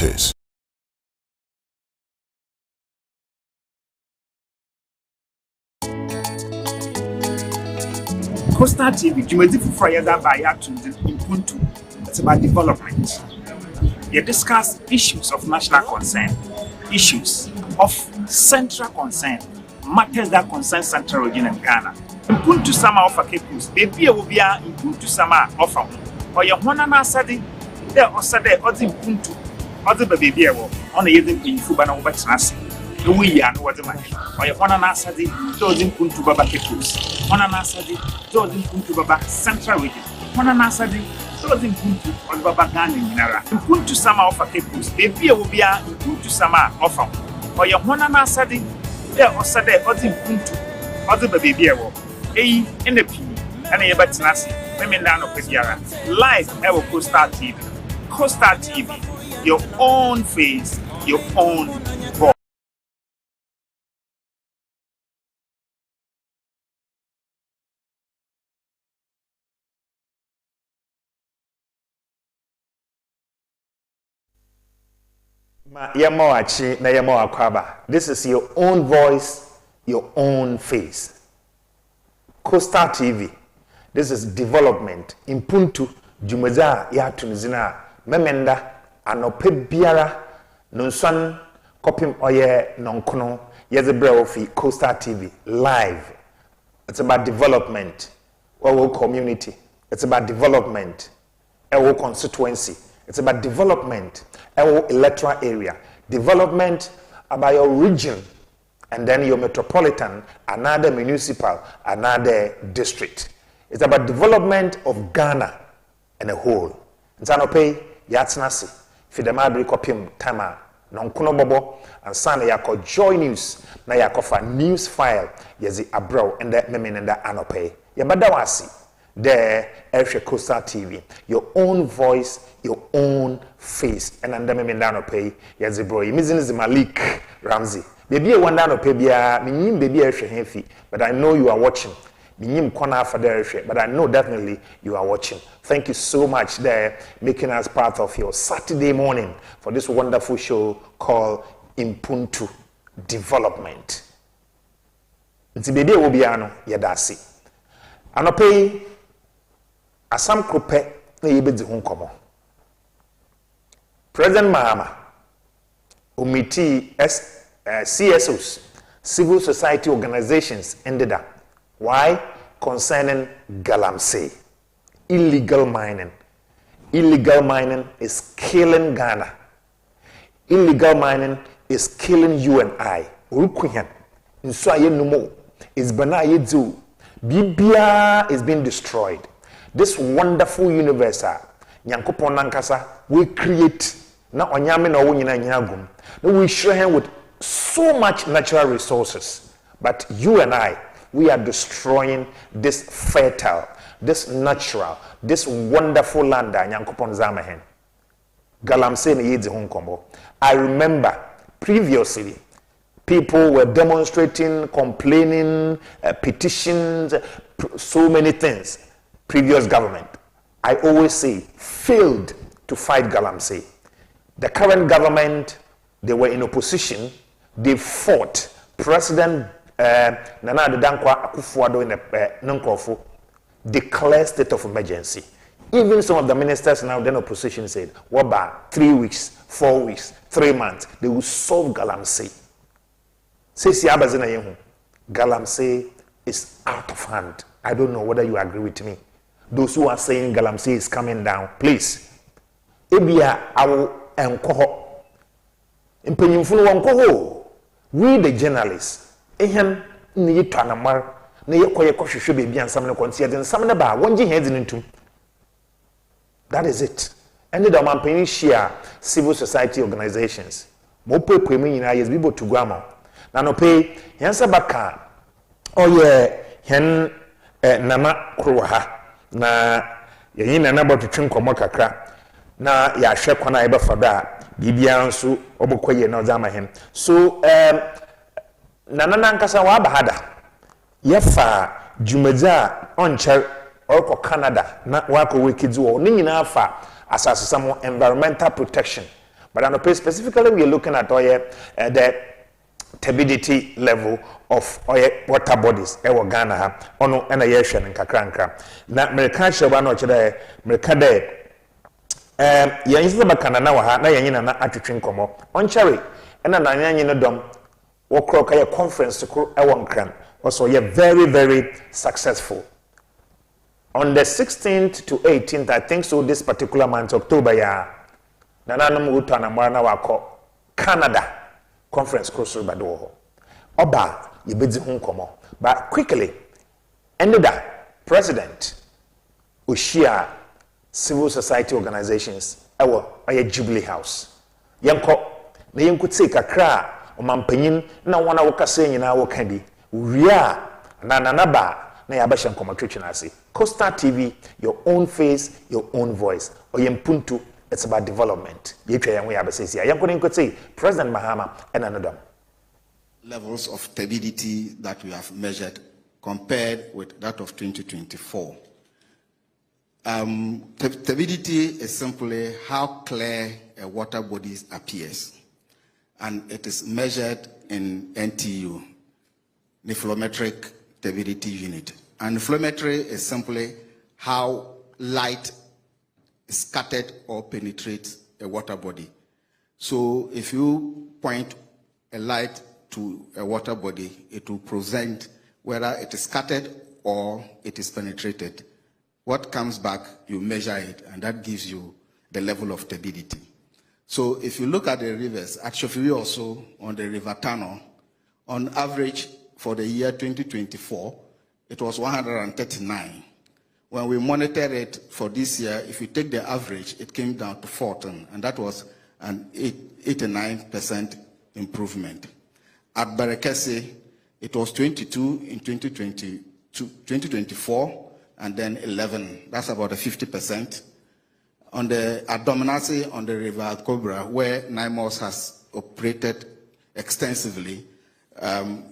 matters. Coastal TV, Jumedi Fufraya by Mpontu. It's about development. You discuss issues of national concern, issues of central concern, matters that concern central region and Ghana. Mpontu Sama offer Capus, baby will be a Mpontu Sama offer. Or your one and Asadi, there or Sade or the Mpontu, or the baby on the Yadin Fubana Batanasi. We are no other man. Or your one and Asadi, those in Mpontu Baba Capus, one and Asadi, those in Mpontu Baba Central region, one and Asadi. Those in Mpontu or Baba Ghana in Nara. Mpontu Sama offer Capus, baby will be a Mpontu Sama offer. Or your one and Asadi, there or Sade or the Mpontu, or the baby in the P, and a Batanasi, women down of Pediara. Live ever Coastal TV. Coastal TV, your own face, your own voice. This is your own voice, your own face. Coastal TV. This is development. Mpontu Jumeza ya tunizina memenda anope biara nonsan kopim oye nonkono yezebre ofi Coastal TV live. It's about development. Our community. It's about development. Our constituency. It's about development. Our electoral area. Development about your region. And then your metropolitan, another municipal, another district. It's about development of Ghana and a whole. Nzanope yatsnasi fidemabri kopim tama nonkuno bobo and sana yako joy news na yako fa news file yezi abro and the memenenda anope yabadawasi the Air Coastal TV, your own voice, your own face, and under memenda anope yezi bro yimizin Malik Ramsey. Baby, one down of Pebia, meaning baby, but I know you are watching. Minim corner for the but I know definitely you are watching. Thank you so much there, making us part of your Saturday morning for this wonderful show called Mpontu Development. It's baby will be ano yadasi. Anope asam krope na yebedi hunkomo. President Mahama umiti CSOs, civil society organizations ended up. Why? Concerning galamsey, illegal mining. Illegal mining is killing Ghana. Illegal mining is killing you and I. Urukuyan, Nsuaye Numo, is Banaye Zoo. Bibia is being destroyed. This wonderful universe, Nyankopon Nankasa, will create na onyame na wo nyina nyagum. We share him with so much natural resources, but you and I, we are destroying this fertile, this natural, this wonderful land that Nyankopon Zamahen. Galamsey na yedi honkombo. I remember previously people were demonstrating, complaining, petitions, so many things. Previous government, I always say, failed to fight Galamsey. The current government, they were in opposition. They fought. President Nana Dankwa Akufo-Addo in Nkrofo declared state of emergency. Even some of the ministers now then opposition said, what about 3 weeks, 4 weeks, 3 months, they will solve Galamsey. Galamsey is out of hand. I don't know whether you agree with me. Those who are saying Galamsey is coming down, please. Ebia awo enkoho. Impenyimfunu wankoho. We the journalists, ehem ni yitu anamar, na yekoye kohwehwe bebi ansam ne konti yede nsam ne ba wonji head nintum. That is it. And the manpenny share civil society organizations. Mo pepwe mu nyina yes bibo tugwama. Na no pay yansa baka oye hen nana kruwa ha na yeyin nana botutwe nkomo kakra na ya hwe kwana ebe fada bibia nso obokoye na ozama hem so nana nankasa wa bahada yefa jumaja onche oko Canada na wako wekizi wo ni nyina afa asase samo environmental protection But specifically, we are looking at the turbidity level of water bodies ewo Ghana ha ono na ye hwe nkakranka na America hye no kire America de yan yise bakana na wa ha na yan nyina na atwetwe nkomo onchare na na yan no dom wo kroka ye conference ko ewo nkran also ye very successful on the 16th to 18th, I think so, this particular month October ya nananum utana mwana wako Canada conference crossroad by the Oba, you bid the home. But quickly, ended up president Ushia civil society organizations, our Jubilee House. Yanko, the young could take a cra, or Mampanyin, no one I saying in our candy. Ria, Nananaba, Nayabashan Comatrichinasi. Costa TV, your own face, your own voice. Or Mpontu. It's about development. President Mahama and another. Levels of turbidity that we have measured compared with that of 2024. Turbidity is simply how clear a water body appears. And it is measured in NTU, nephelometric turbidity unit. And nephelometry is simply how light scattered or penetrates a water body. So if you point a light to a water body, it will present whether it is scattered or it is penetrated. What comes back, you measure it, and that gives you the level of turbidity. So if you look at the rivers, actually also on the River Tano, on average for the year 2024, it was 139. When we monitored it for this year, if you take the average, it came down to 14, and that was an 89% improvement. At Barekese, it was 22 in 2024, and then 11. That's about a 50%. At Dominasi, on the River Cobra, where NIMOS has operated extensively,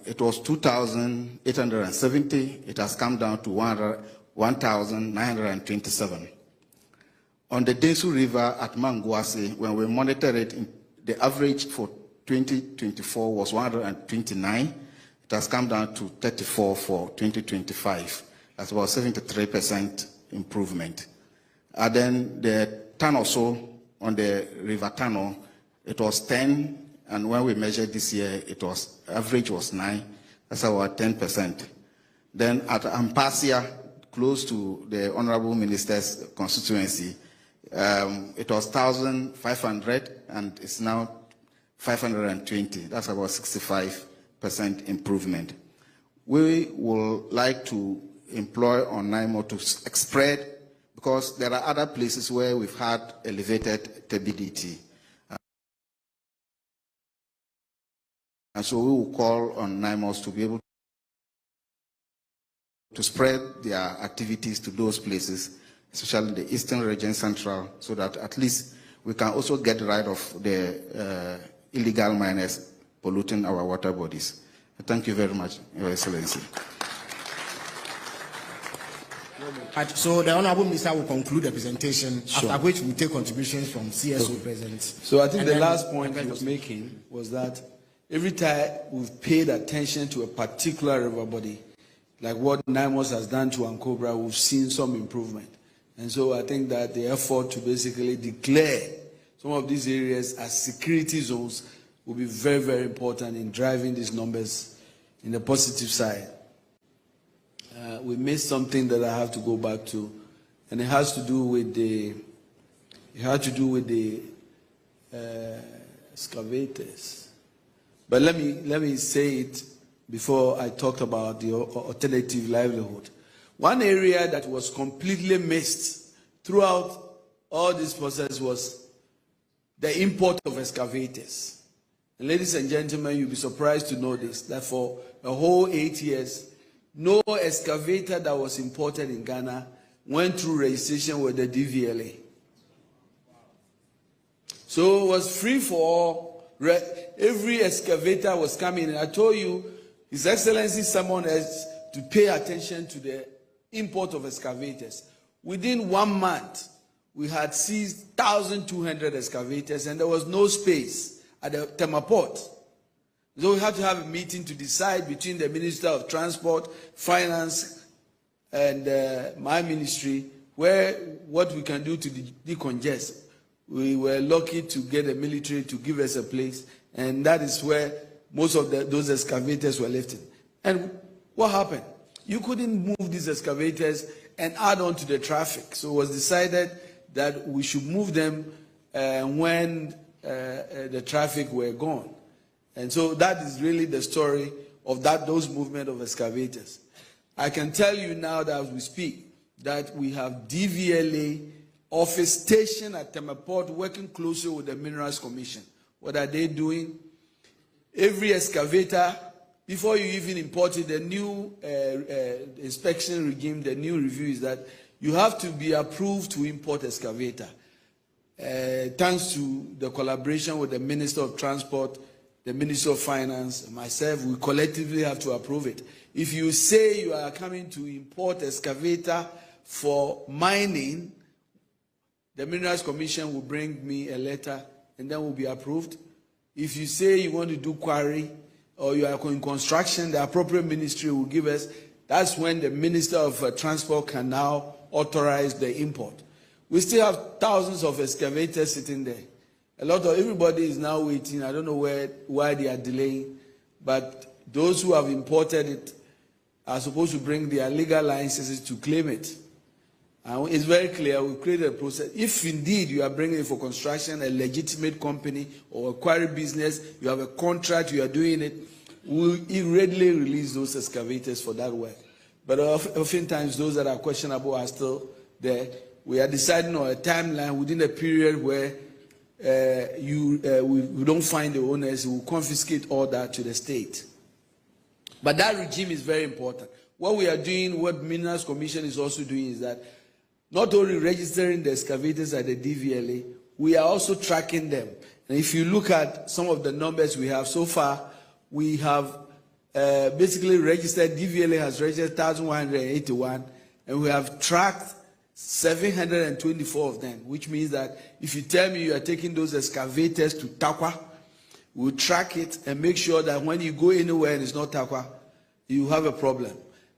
it was 2,870. It has come down to 1,927. On the Densu River at Manguasi, when we monitored it, the average for 2024 was 129. It has come down to 34 for 2025. That's about 73% improvement. And then the Tanoso on the River Tano, it was 10, and when we measured this year, it was average was 9. That's about 10%. Then at Ampasia, close to the Honorable Minister's constituency, it was 1,500 and it's now 520. That's about 65% improvement. We would like to employ on NIMO to spread, because there are other places where we've had elevated turbidity. And so we will call on NIMOS to be able to spread their activities to those places, especially the Eastern Region Central, so that at least we can also get rid of the illegal miners polluting our water bodies. Thank you very much, Your Excellency. So the Honorable Minister will conclude the presentation, after which we take contributions from CSO present. So I think the last point he was making was that every time we've paid attention to a particular river body, like what NIMOS has done to Ankobra, we've seen some improvement. And so I think that the effort to basically declare some of these areas as security zones will be very important in driving these numbers in the positive side. We missed something that I have to go back to, and it has to do with the excavators. But let me say it before I talk about the alternative livelihood. One area that was completely missed throughout all this process was the import of excavators. And ladies and gentlemen, you'll be surprised to know this, that for a whole 8 years, no excavator that was imported in Ghana went through registration with the DVLA. So it was free for all. Every excavator was coming. And I told you, His Excellency summoned us to pay attention to the import of excavators. Within 1 month, we had seized 1,200 excavators, and there was no space at the Tema Port. So we had to have a meeting to decide between the Minister of Transport, Finance, and my ministry what we can do to decongest. We were lucky to get the military to give us a place, and that is where most of those excavators were lifted. And what happened? You couldn't move these excavators and add on to the traffic. So it was decided that we should move them when the traffic were gone. And so that is really the story of those movement of excavators. I can tell you now that as we speak, that we have DVLA office stationed at Tema Port working closely with the Minerals Commission. What are they doing? Every excavator, before you even import it, the new inspection regime, the new review is that you have to be approved to import excavator. Thanks to the collaboration with the Minister of Transport, the Minister of Finance, myself, we collectively have to approve it. If you say you are coming to import excavator for mining, the Minerals Commission will bring me a letter and then will be approved. If you say you want to do quarry or you are in construction, the appropriate ministry will give us. That's when the Minister of Transport can now authorize the import. We still have thousands of excavators sitting there. Everybody is now waiting. I don't know why they are delaying, but those who have imported it are supposed to bring their legal licenses to claim it. And it's very clear, we created a process. If indeed you are bringing it for construction, a legitimate company or a quarry business, you have a contract, you are doing it, we'll readily release those excavators for that work. But oftentimes those that are questionable are still there. We are deciding on a timeline within a period where we don't find the owners, we will confiscate all that to the state. But that regime is very important. What we are doing, what Minerals Commission is also doing is that not only registering the excavators at the DVLA, we are also tracking them. And if you look at some of the numbers we have so far, we have basically registered, DVLA has registered 1,181, and we have tracked 724 of them, which means that if you tell me you are taking those excavators to Takwa, we'll track it and make sure that when you go anywhere and it's not Takwa, you have a problem.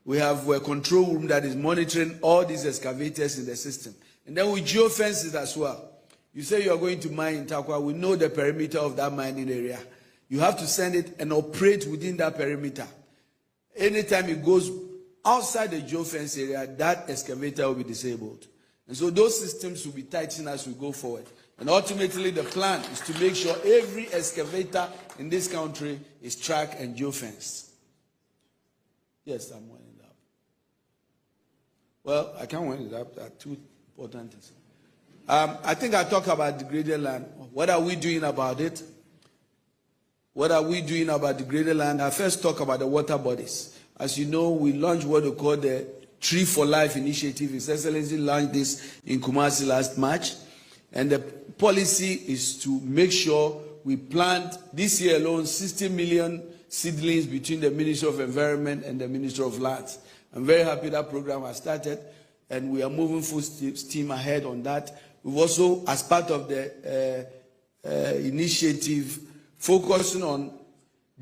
We have a control room that is monitoring all these excavators in the system. And then we geofences as well. You say you are going to mine in Takwa, we know the perimeter of that mining area. You have to send it and operate within that perimeter. Anytime it goes outside the geofence area, that excavator will be disabled. And so those systems will be tightened as we go forward. And ultimately the plan is to make sure every excavator in this country is tracked and geofenced. Yes, I'm winding it up. Well, I can't wind it up. There are two important things. I think I talk about degraded land. What are we doing about it? What are we doing about degraded land? I first talk about the water bodies. As you know, we launched what we call the Tree for Life initiative. His Excellency launched this in Kumasi last March. And the policy is to make sure we plant this year alone 60 million seedlings between the Ministry of Environment and the Ministry of Lands. I'm very happy that program has started, and we are moving full steam ahead on that. We've also, as part of the initiative, focusing on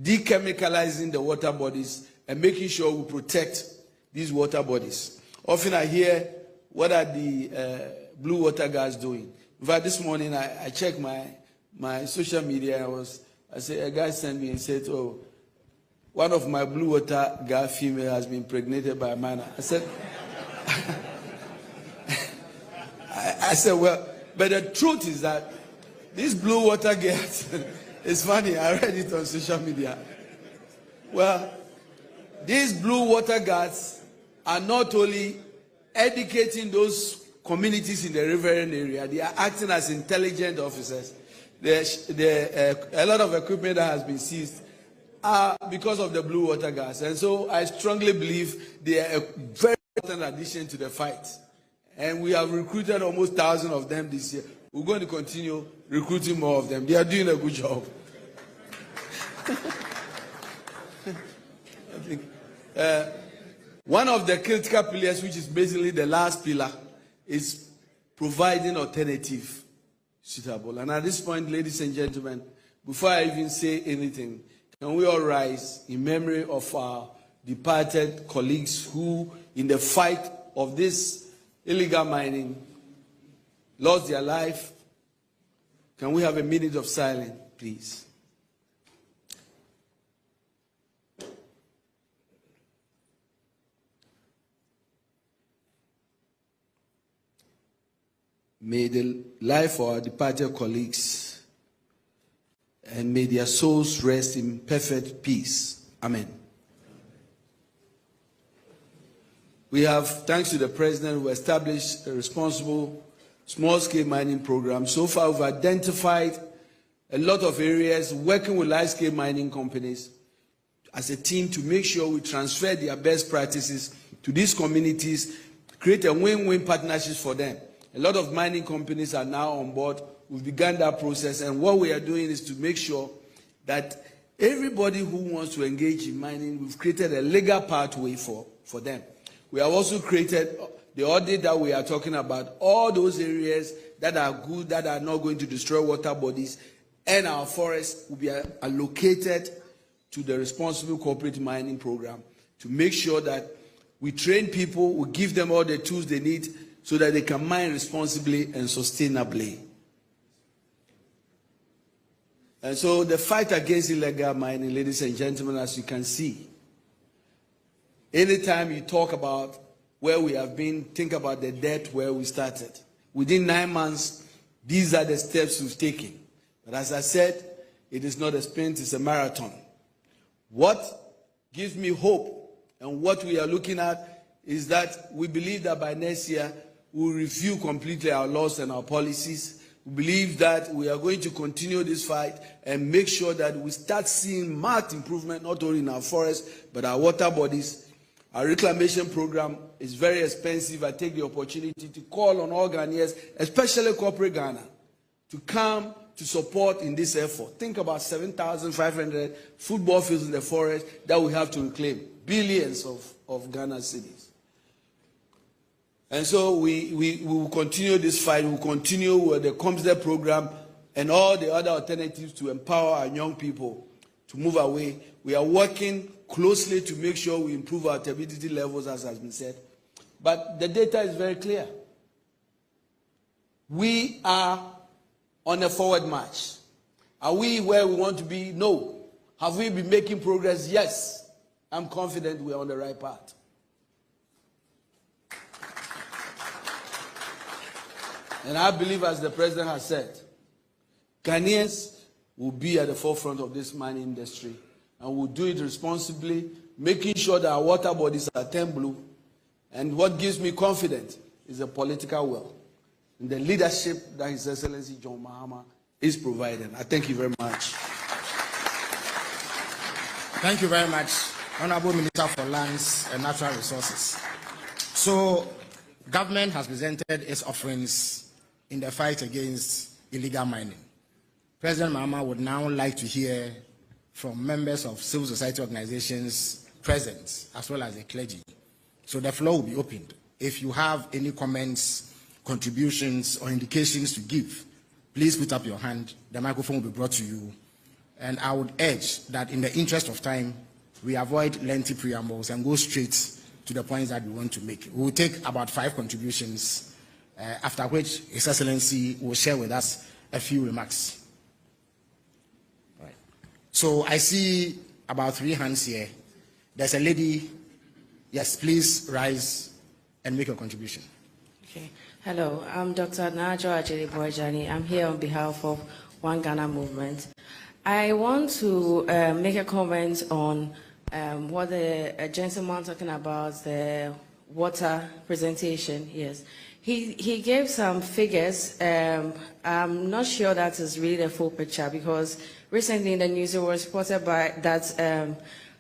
dechemicalizing the water bodies and making sure we protect these water bodies. Often I hear, what are the blue water guys doing? In fact, this morning I checked my social media. A guy sent me and said, oh, one of my blue water guy female has been impregnated by a man. I said, I said, well, but the truth is that these blue water girls, it's funny, I read it on social media. Well, these blue water guards are not only educating those communities in the riverine area, they are acting as intelligent officers. A lot of equipment that has been seized because of the blue water guards. And so I strongly believe they are a very important addition to the fight. And we have recruited almost 1,000 of them this year. We're going to continue recruiting more of them. They are doing a good job. I think one of the critical pillars, which is basically the last pillar, is providing alternative suitable. And at this point, ladies and gentlemen, before I even say anything, can we all rise in memory of our departed colleagues who, in the fight of this illegal mining, lost their life? Can we have a minute of silence, please? May the life of our departed colleagues and may their souls rest in perfect peace. Amen. We have, thanks to the President, who established a responsible small-scale mining program. So far, we've identified a lot of areas working with large-scale mining companies as a team to make sure we transfer their best practices to these communities, create a win-win partnerships for them. A lot of mining companies are now on board. We've begun that process, and what we are doing is to make sure that everybody who wants to engage in mining, we've created a legal pathway for them. We have also created the audit that we are talking about, all those areas that are good, that are not going to destroy water bodies, and our forests will be allocated to the responsible corporate mining program to make sure that we train people, we give them all the tools they need so that they can mine responsibly and sustainably. And so the fight against illegal mining, ladies and gentlemen, as you can see, anytime you talk about where we have been, think about the debt where we started. Within 9 months, these are the steps we've taken. But as I said, it is not a sprint, it's a marathon. What gives me hope and what we are looking at is that we believe that by next year, we'll review completely our laws and our policies. We believe that we are going to continue this fight and make sure that we start seeing marked improvement, not only in our forests, but our water bodies. Our reclamation program is very expensive. I take the opportunity to call on all Ghanaians, especially corporate Ghana, to come to support in this effort. Think about 7,500 football fields in the forest that we have to reclaim, billions of Ghana cedis. And so we will continue this fight. We'll continue with the COMSDEP program and all the other alternatives to empower our young people to move away. We are working closely to make sure we improve our turbidity levels, as has been said. But the data is very clear. We are on a forward march. Are we where we want to be? No. Have we been making progress? Yes. I'm confident we are on the right path. And I believe, as the President has said, Ghanaians will be at the forefront of this mining industry, and we'll do it responsibly, making sure that our water bodies are 10 blue. And what gives me confidence is the political will and the leadership that His Excellency John Mahama is providing. I thank you very much. Thank you very much, Honorable Minister for Lands and Natural Resources. So, government has presented its offerings in the fight against illegal mining. President Mahama would now like to hear from members of civil society organizations present, as well as the clergy. So the floor will be opened. If you have any comments, contributions, or indications to give, please put up your hand. The microphone will be brought to you. And I would urge that in the interest of time, we avoid lengthy preambles and go straight to the points that we want to make. We will take about 5 contributions, after which His Excellency will share with us a few remarks. All right. So I see about 3 hands here. There's a lady. Yes, please rise and make your contribution. Okay. Hello, I'm Dr. Najo Ajeli Boyjani. I'm here on behalf of One Ghana Movement. I want to make a comment on what the gentleman talking about, the water presentation. Yes, he gave some figures. I'm not sure that is really the full picture, because recently in the news it was reported that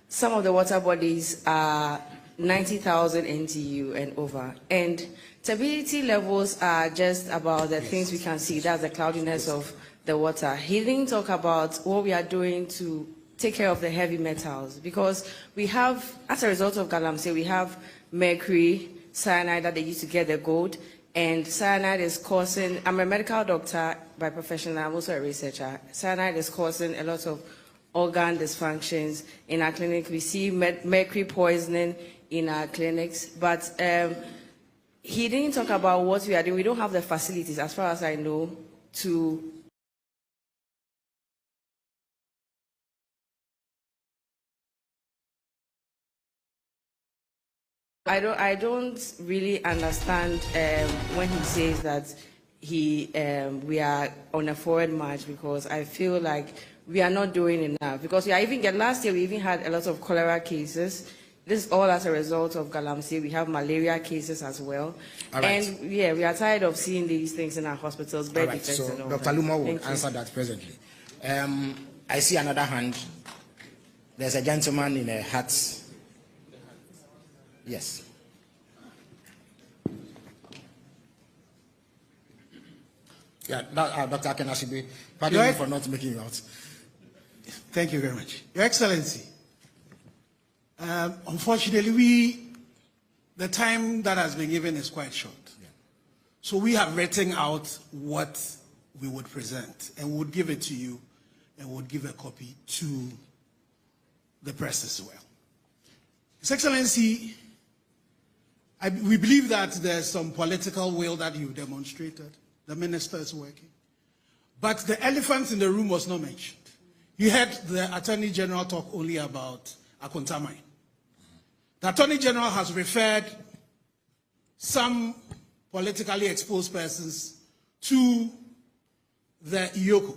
some of the water bodies are 90,000 NTU and over, and turbidity levels are just about the things we can see. That's the cloudiness of the water. He didn't talk about what we are doing to take care of the heavy metals, because we have, as a result of galamsey, we have mercury, cyanide that they use to get the gold, And cyanide is causing, I'm a medical doctor by profession, I'm also a researcher. Cyanide is causing a lot of organ dysfunctions in our clinic. We see mercury poisoning in our clinics, but he didn't talk about what we are doing. We don't have the facilities, as far as I know, to I don't really understand when he says that we are on a forward march, because I feel like we are not doing enough. Because last year we even had a lot of cholera cases. This is all as a result of Galamsey. We have malaria cases as well. Right. And yeah, we are tired of seeing these things in our hospitals. Bed Right. defects So and all Dr. that. Luma will Thank you. answer that presently. I see another hand. There's a gentleman in a hat. Yes. Yeah, Dr. Akenashibe, pardon me for not making you out. Thank you very much. Your Excellency, unfortunately, the time that has been given is quite short. Yeah. So we have written out what we would present, and we would give it to you, and we would give a copy to the press as well. His Excellency, we believe that there's some political will that you've demonstrated. The minister is working. But the elephant in the room was not mentioned. You heard the Attorney General talk only about Akonta mine. The Attorney General has referred some politically exposed persons to the Iyoko.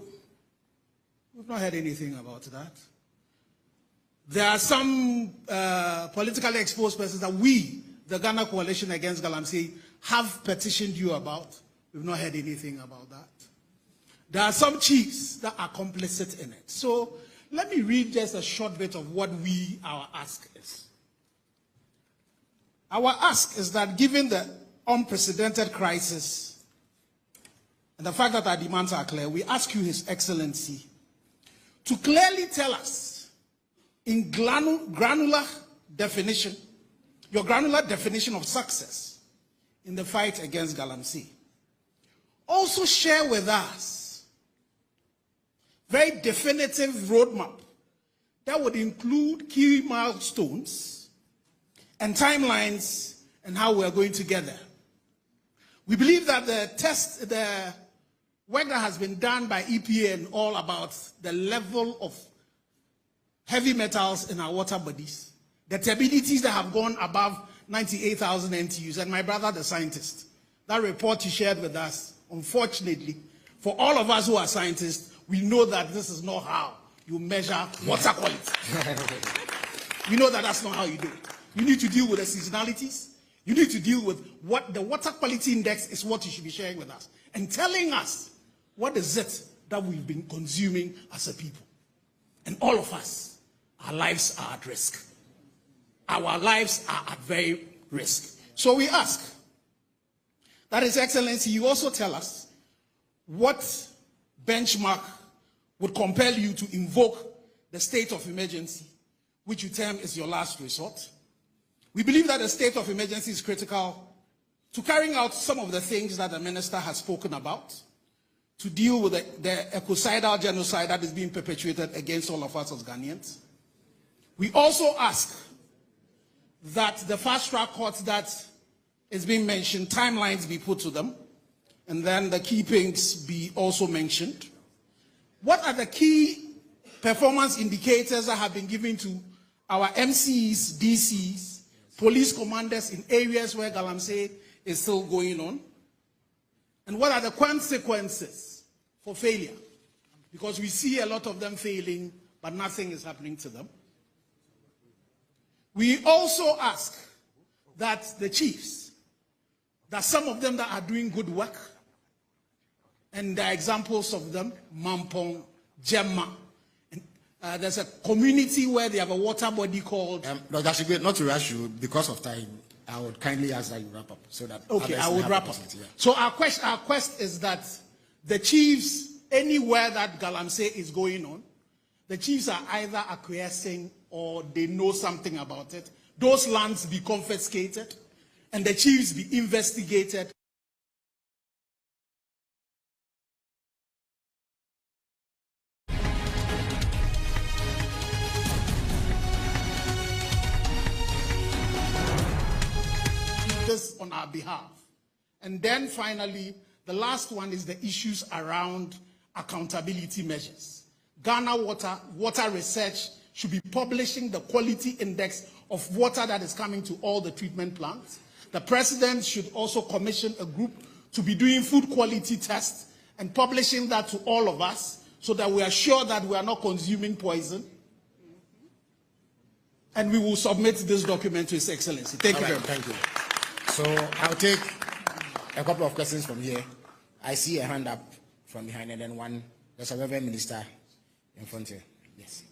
We've not heard anything about that. There are some politically exposed persons that we, the Ghana Coalition Against Galamsey, have petitioned you about. We've not heard anything about that. There are some chiefs that are complicit in it. So let me read just a short bit of what our ask is. Our ask is that given the unprecedented crisis and the fact that our demands are clear, we ask you, His Excellency, to clearly tell us in granular definition, your granular definition of success in the fight against Galamsey. Also share with us very definitive roadmap that would include key milestones and timelines and how we're going together. We believe that the work that has been done by EPA and all about the level of heavy metals in our water bodies, the turbidity that have gone above 98,000 NTUs, and my brother, the scientist, that report he shared with us, unfortunately, for all of us who are scientists, we know that this is not how you measure water quality. We know that that's not how you do it. You need to deal with the seasonalities. You need to deal with what the water quality index is, what you should be sharing with us and telling us what is it that we've been consuming as a people. And all of us, our lives are at risk. Our lives are at very risk. So we ask that His Excellency, you also tell us what benchmark would compel you to invoke the state of emergency, which you term is your last resort. We believe that the state of emergency is critical to carrying out some of the things that the minister has spoken about, to deal with the ecocidal genocide that is being perpetuated against all of us as Ghanaians. We also ask that the fast-track courts that is being mentioned, timelines be put to them, and then the key things be also mentioned. What are the key performance indicators that have been given to our MCs, DCs, police commanders in areas where Galamsey is still going on? And what are the consequences for failure? Because we see a lot of them failing, but nothing is happening to them. We also ask that the chiefs, that some of them that are doing good work, and there are examples of them, Mampong, Gemma. There's a community where they have a water body called... Dr. Ashigbe, not to rush you, because of time, I would kindly ask that you wrap up. So that okay, I would wrap up. Yeah. So our quest is that the chiefs, anywhere that Galamsey is going on, the chiefs are either acquiescing or they know something about it. Those lands be confiscated and the chiefs be investigated on our behalf. And then finally, the last one is the issues around accountability measures. Ghana Water Research should be publishing the quality index of water that is coming to all the treatment plants. The president should also commission a group to be doing food quality tests and publishing that to all of us so that we are sure that we are not consuming poison. And we will submit this document to His Excellency. Thank you very much. Thank you. So I'll take a couple of questions from here. I see a hand up from behind, and then one. There's a Reverend Minister in front here. Yes.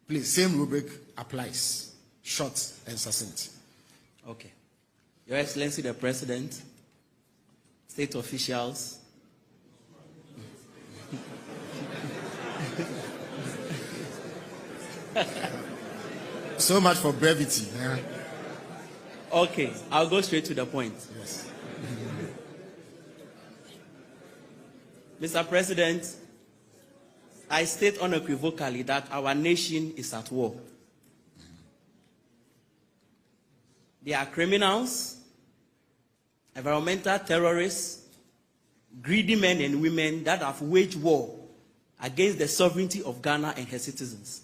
Please, same rubric applies. Short and succinct. Okay. Your Excellency the President, state officials, so much for brevity. Yeah. Okay, I'll go straight to the point. Yes. Mr. President, I state unequivocally that our nation is at war. There are criminals, environmental terrorists, greedy men and women that have waged war against the sovereignty of Ghana and her citizens.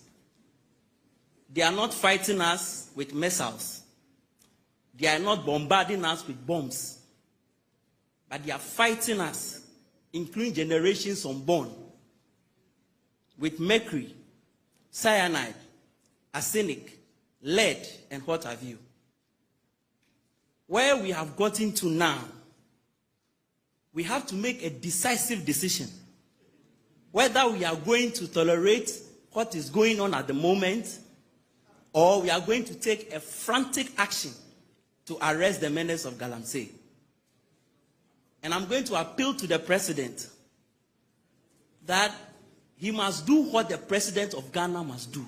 They are not fighting us with missiles. They are not bombarding us with bombs. But they are fighting us, including generations unborn, with mercury, cyanide, arsenic, lead, and what have you. Where we have gotten to now, we have to make a decisive decision whether we are going to tolerate what is going on at the moment, or we are going to take a frantic action to arrest the menace of Galamsey. And I'm going to appeal to the president that he must do what the president of Ghana must do.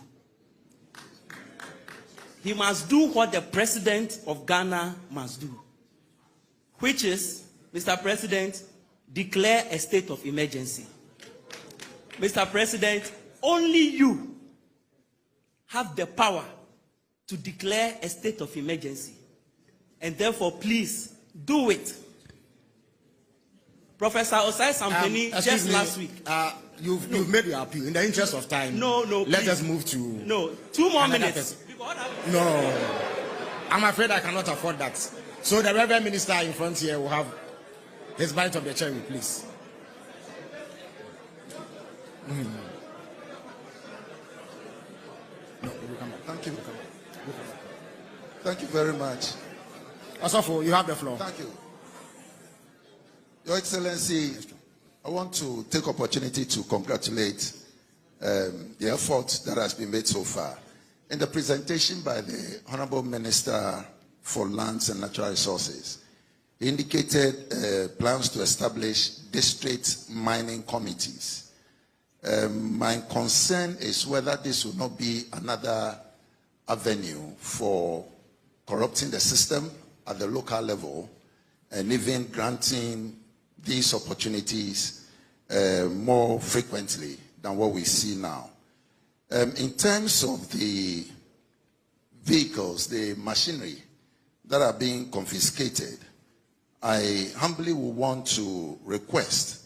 He must do what the president of Ghana must do, which is, Mr. President, declare a state of emergency. Mr. President, only you have the power to declare a state of emergency. And therefore, please, do it. Professor Osai Sampeni, just last week. You've made your appeal. In the interest of time, let us move to... No, 2 more minutes. No, I'm afraid I cannot afford that. So the Reverend Minister in front here will have his bite of the cherry, please. No, we'll come back. Thank you. Thank you very much. Asafo, you have the floor. Thank you. Your Excellency, I want to take opportunity to congratulate the effort that has been made so far. In the presentation by the Honorable Minister for Lands and Natural Resources, he indicated plans to establish district mining committees. My concern is whether this will not be another avenue for corrupting the system at the local level and even granting these opportunities more frequently than what we see now. In terms of the vehicles, the machinery that are being confiscated, I humbly would want to request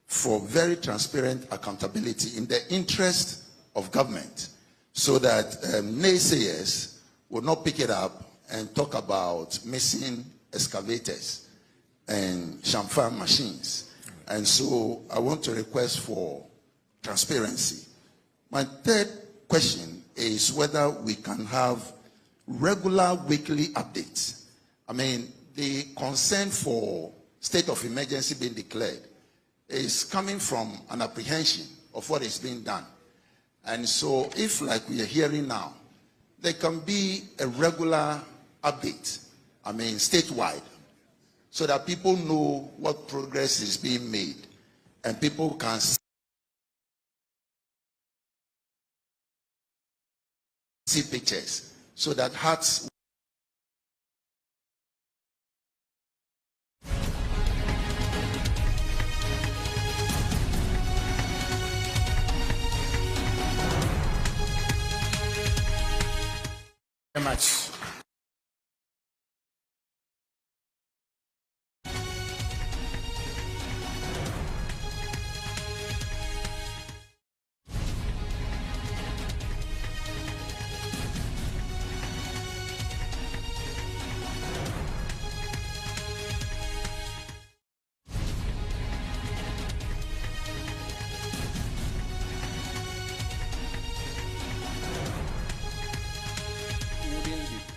for very transparent accountability in the interest of government so that naysayers will not pick it up and talk about missing excavators and chamfer machines. And so I want to request for transparency. My third question is whether we can have regular weekly updates. I mean, the concern for state of emergency being declared is coming from an apprehension of what is being done. And so if, like we are hearing now, there can be a regular update, I mean, statewide, so that people know what progress is being made and people can see pictures so that hearts much.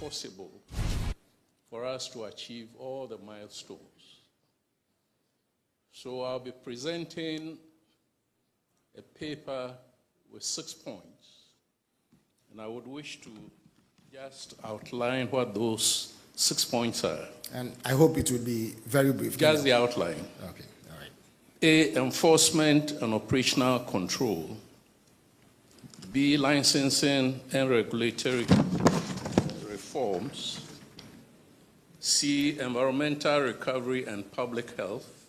Possible for us to achieve all the milestones. So I'll be presenting a paper with 6 points, and I would wish to just outline what those 6 points are. And I hope it will be very brief. Just the outline. Okay, all right. A, enforcement and operational control. B, licensing and regulatory reforms. C, environmental recovery and public health.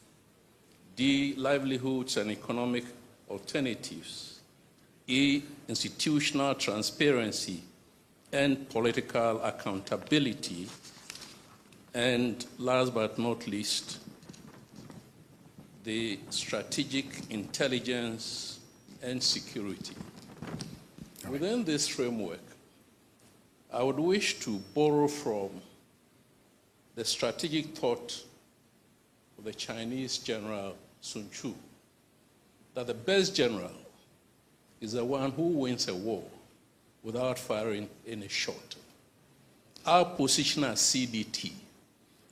D, livelihoods and economic alternatives. E, institutional transparency and political accountability. And last but not least, the strategic intelligence and security. Within this framework, I would wish to borrow from the strategic thought of the Chinese general Sun Tzu, that the best general is the one who wins a war without firing any shot. Our position as CDT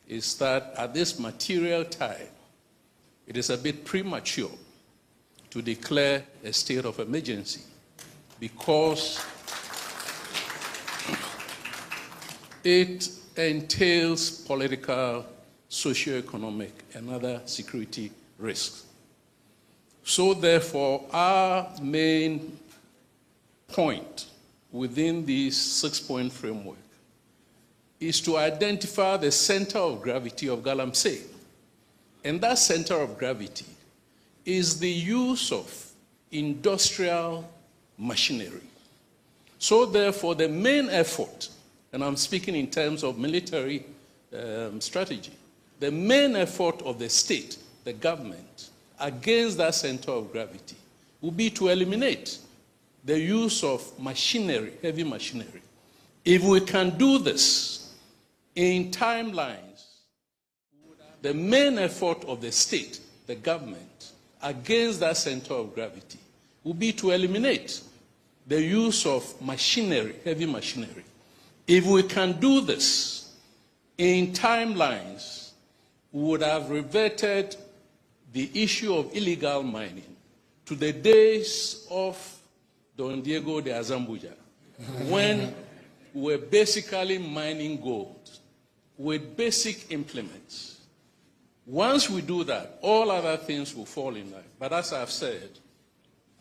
is that at this material time, it is a bit premature to declare a state of emergency because it entails political, socio-economic, and other security risks. So therefore, our main point within this 6-point framework is to identify the center of gravity of Galamsey. And that center of gravity is the use of industrial machinery. So therefore, the main effort, and I'm speaking in terms of military strategy, the main effort of the state, the government, against that center of gravity will be to eliminate the use of machinery, heavy machinery. If we can do this in timelines, the main effort of the state, the government, against that center of gravity will be to eliminate the use of machinery, heavy machinery. If we can do this in timelines, we would have reverted the issue of illegal mining to the days of Don Diego de Azambuja, when we were basically mining gold with basic implements. Once we do that, all other things will fall in line. But as I've said,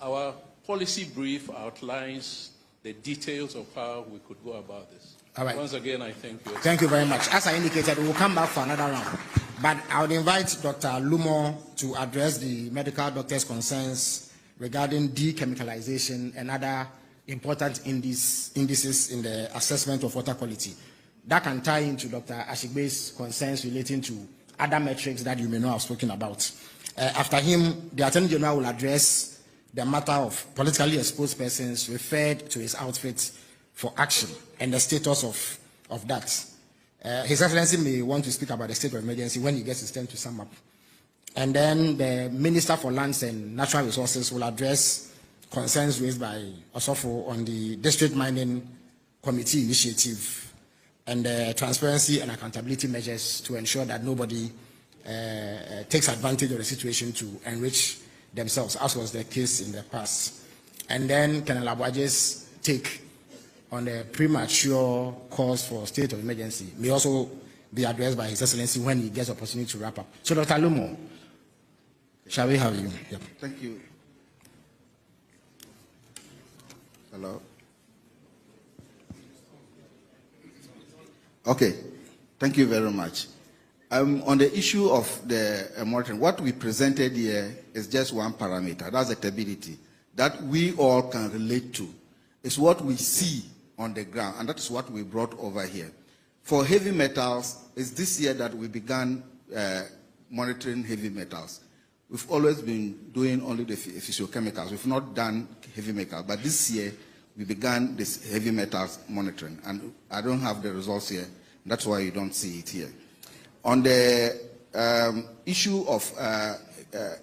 our policy brief outlines the details of how we could go about this. All right. Once again, I thank you. Thank you very much. As I indicated, we will come back for another round. But I would invite Dr. Lumo to address the medical doctor's concerns regarding dechemicalization and other important indices in the assessment of water quality. That can tie into Dr. Ashigbe's concerns relating to other metrics that you may not have spoken about. After him, the Attorney General will address the matter of politically exposed persons referred to his outfit for action and the status of that. His Excellency may want to speak about the state of emergency when he gets his turn to sum up. And then the Minister for Lands and Natural Resources will address concerns raised by Osofo on the District Mining Committee initiative and the transparency and accountability measures to ensure that nobody takes advantage of the situation to enrich themselves, as was the case in the past. And then Colonel Abuaje's take on the premature cause for state of emergency may also be addressed by His Excellency when he gets the opportunity to wrap up. So, Dr. Lumo, shall we have you? Yep. Thank you. Hello. Okay. Thank you very much. On the issue of the monitoring, what we presented here is just one parameter. That's the stability that we all can relate to. It's what we see on the ground, and that is what we brought over here. For heavy metals, it's this year that we began monitoring heavy metals. We've always been doing only the physiochemicals. We've not done heavy metals, but this year we began this heavy metals monitoring, and I don't have the results here. That's why you don't see it here. On the issue of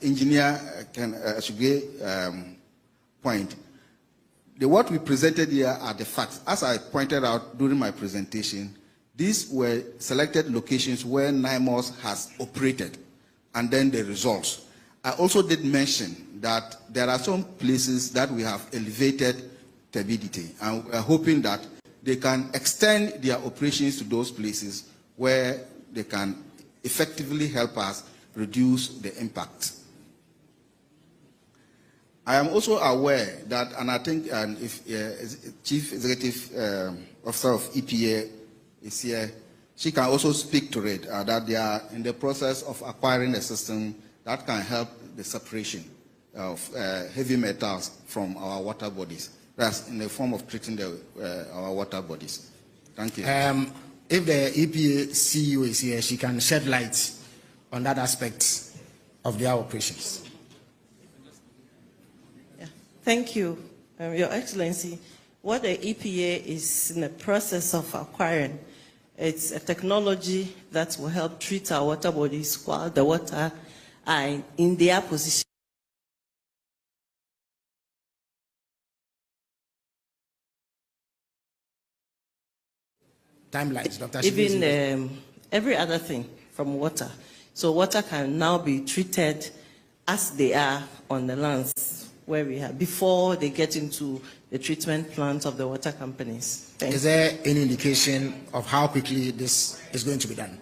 engineer point, what we presented here are the facts. As I pointed out during my presentation, these were selected locations where NIMOS has operated, and then the results. I also did mention that there are some places that we have elevated turbidity, and we're hoping that they can extend their operations to those places where they can effectively help us reduce the impact. I am also aware that, and I think if Chief Executive Officer of EPA is here, she can also speak to it, that they are in the process of acquiring a system that can help the separation of heavy metals from our water bodies. That's in the form of treating our water bodies. Thank you. If the EPA CEO is here, she can shed light on that aspect of their operations. Yeah. Thank you, Your Excellency. What the EPA is in the process of acquiring, it's a technology that will help treat our water bodies while the water are in their position. Timelines, Dr. Even every other thing from water. So water can now be treated as they are on the lands where we have, before they get into the treatment plants of the water companies. Is there any indication of how quickly this is going to be done?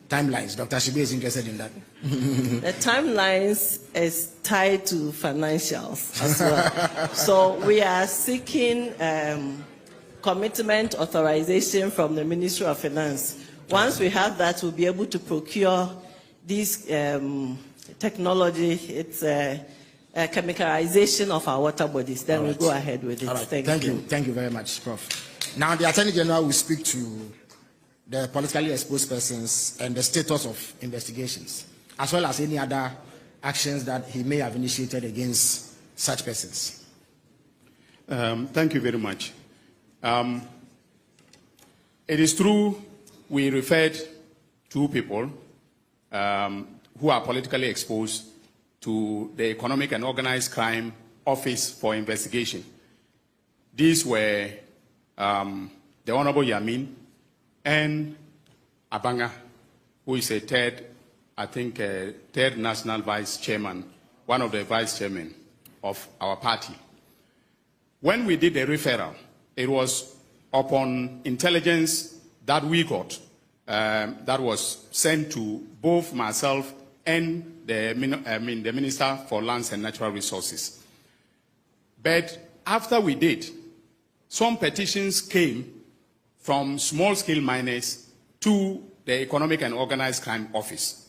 Timelines, Dr. Shibe is interested in that. The timelines is tied to financials as well. So we are seeking commitment authorization from the Ministry of Finance. Once we have that, we'll be able to procure this technology. It's a chemicalization of our water bodies. Then we'll go ahead with it. All right. Thank you. Thank you very much, Prof. Now, the Attorney General will speak to the politically exposed persons and the status of investigations, as well as any other actions that he may have initiated against such persons. Thank you very much. It is true we referred two people who are politically exposed to the Economic and Organized Crime Office for investigation. These were the Honorable Yamin and Abanga, who is a third national vice chairman, one of the vice chairmen of our party. When we did the referral, it was upon intelligence that we got that was sent to both myself and the Minister for Lands and Natural Resources. But after we did, some petitions came from small-scale miners to the Economic and Organized Crime Office,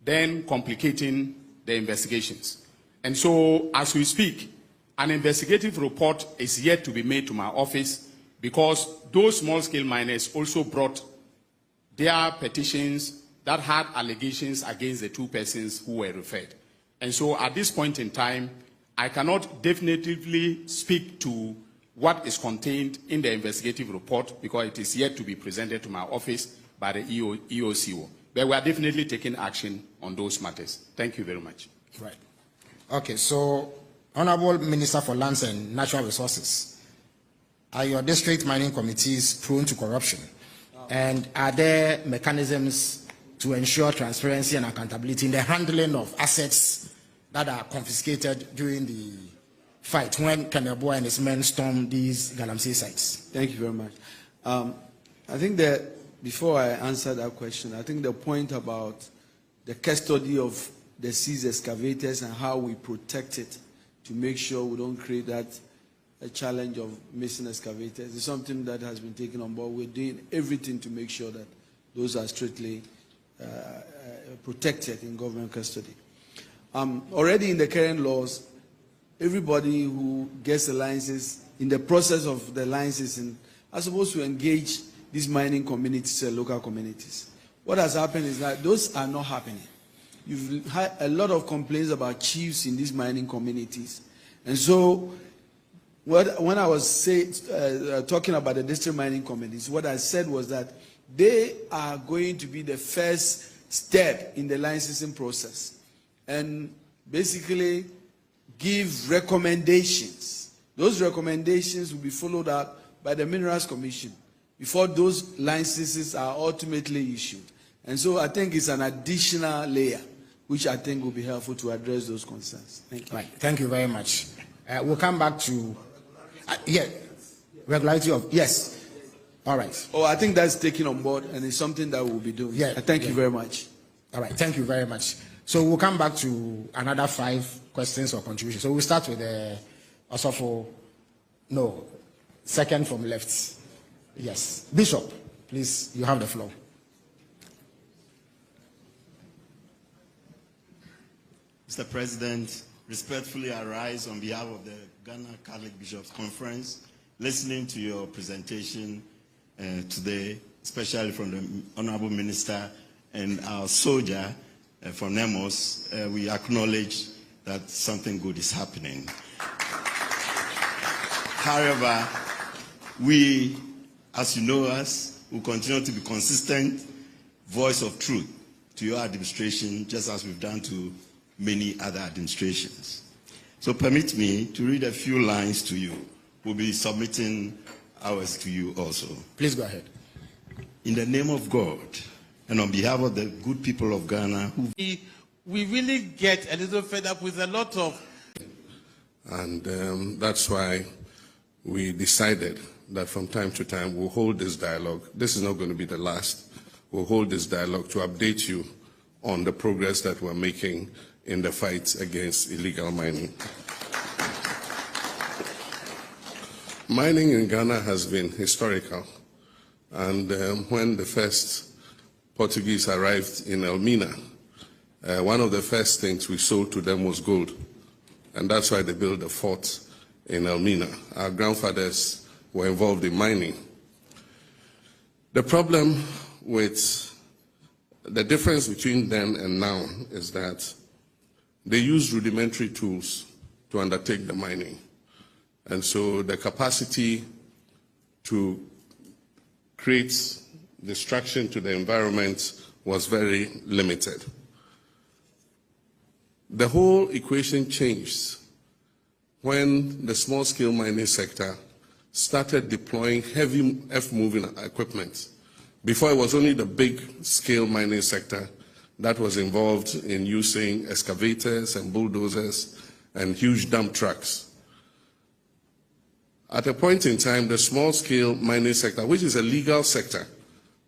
then complicating the investigations. And so, as we speak, an investigative report is yet to be made to my office, because those small-scale miners also brought their petitions that had allegations against the two persons who were referred. And so at this point in time, I cannot definitively speak to what is contained in the investigative report, because it is yet to be presented to my office by the EOCO. But we are definitely taking action on those matters. Thank you very much. Right. Okay, so Honorable Minister for Lands and Natural Resources, are your district mining committees prone to corruption? And are there mechanisms to ensure transparency and accountability in the handling of assets that are confiscated during the fight when Kanebo and his men stormed these Galamsey sites? Thank you very much. I think that before I answer that question, I think the point about the custody of the seized excavators and how we protect it to make sure we don't create that a challenge of missing excavators is something that has been taken on board. We're doing everything to make sure that those are strictly protected in government custody. Already in the current laws, everybody who gets the licenses in the process of the licensing are supposed to engage these mining communities and local communities. What has happened is that those are not happening. You've had a lot of complaints about chiefs in these mining communities. And so when I was talking about the district mining communities, what I said was that they are going to be the first step in the licensing process and basically give recommendations. Those recommendations will be followed up by the Minerals Commission before those licenses are ultimately issued. And so I think it's an additional layer which I think will be helpful to address those concerns. Thank you. Right. Thank you very much. We'll come back to regularity of yes. All right. Oh, I think that's taken on board, and it's something that we'll be doing. Yeah. Thank you very much. All right. Thank you very much. So we'll come back to another 5 questions or contributions. So we'll start with second from left. Yes, Bishop, please. You have the floor. Mr. President, respectfully I rise on behalf of the Ghana Catholic Bishops Conference, listening to your presentation today, especially from the Honorable Minister and our soldier from Nemos. We acknowledge that something good is happening. However, we, as you know us, will continue to be consistent voice of truth to your administration, just as we've done to many other administrations. So permit me to read a few lines to you. We'll be submitting ours to you also. Please go ahead. In the name of God and on behalf of the good people of Ghana, we really get a little fed up with a lot of... And that's why we decided that from time to time we'll hold this dialogue. This is not going to be the last. We'll hold this dialogue to update you on the progress that we're making in the fight against illegal mining. Mining in Ghana has been historical. And when the first Portuguese arrived in Elmina, one of the first things we sold to them was gold. And that's why they built the fort in Elmina. Our grandfathers were involved in mining. The problem with the difference between then and now is that they use rudimentary tools to undertake the mining. And so the capacity to create destruction to the environment was very limited. The whole equation changed when the small-scale mining sector started deploying heavy earth-moving equipment. Before, it was only the big-scale mining sector that was involved in using excavators and bulldozers and huge dump trucks. At a point in time, the small-scale mining sector, which is a legal sector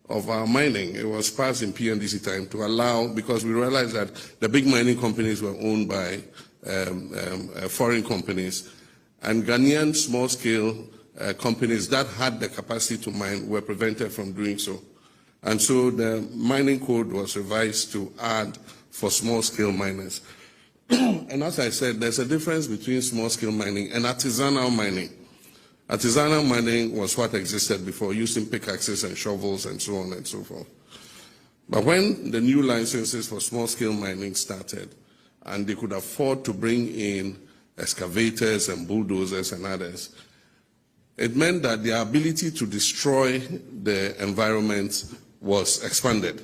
of our mining, it was passed in PNDC time to allow, because we realized that the big mining companies were owned by foreign companies, and Ghanaian small-scale companies that had the capacity to mine were prevented from doing so. And so the mining code was revised to add for small-scale miners. And as I said, there's a difference between small-scale mining and artisanal mining. Artisanal mining was what existed before, using pickaxes and shovels and so on and so forth. But when the new licenses for small-scale mining started, and they could afford to bring in excavators and bulldozers and others, it meant that their ability to destroy the environment was expanded.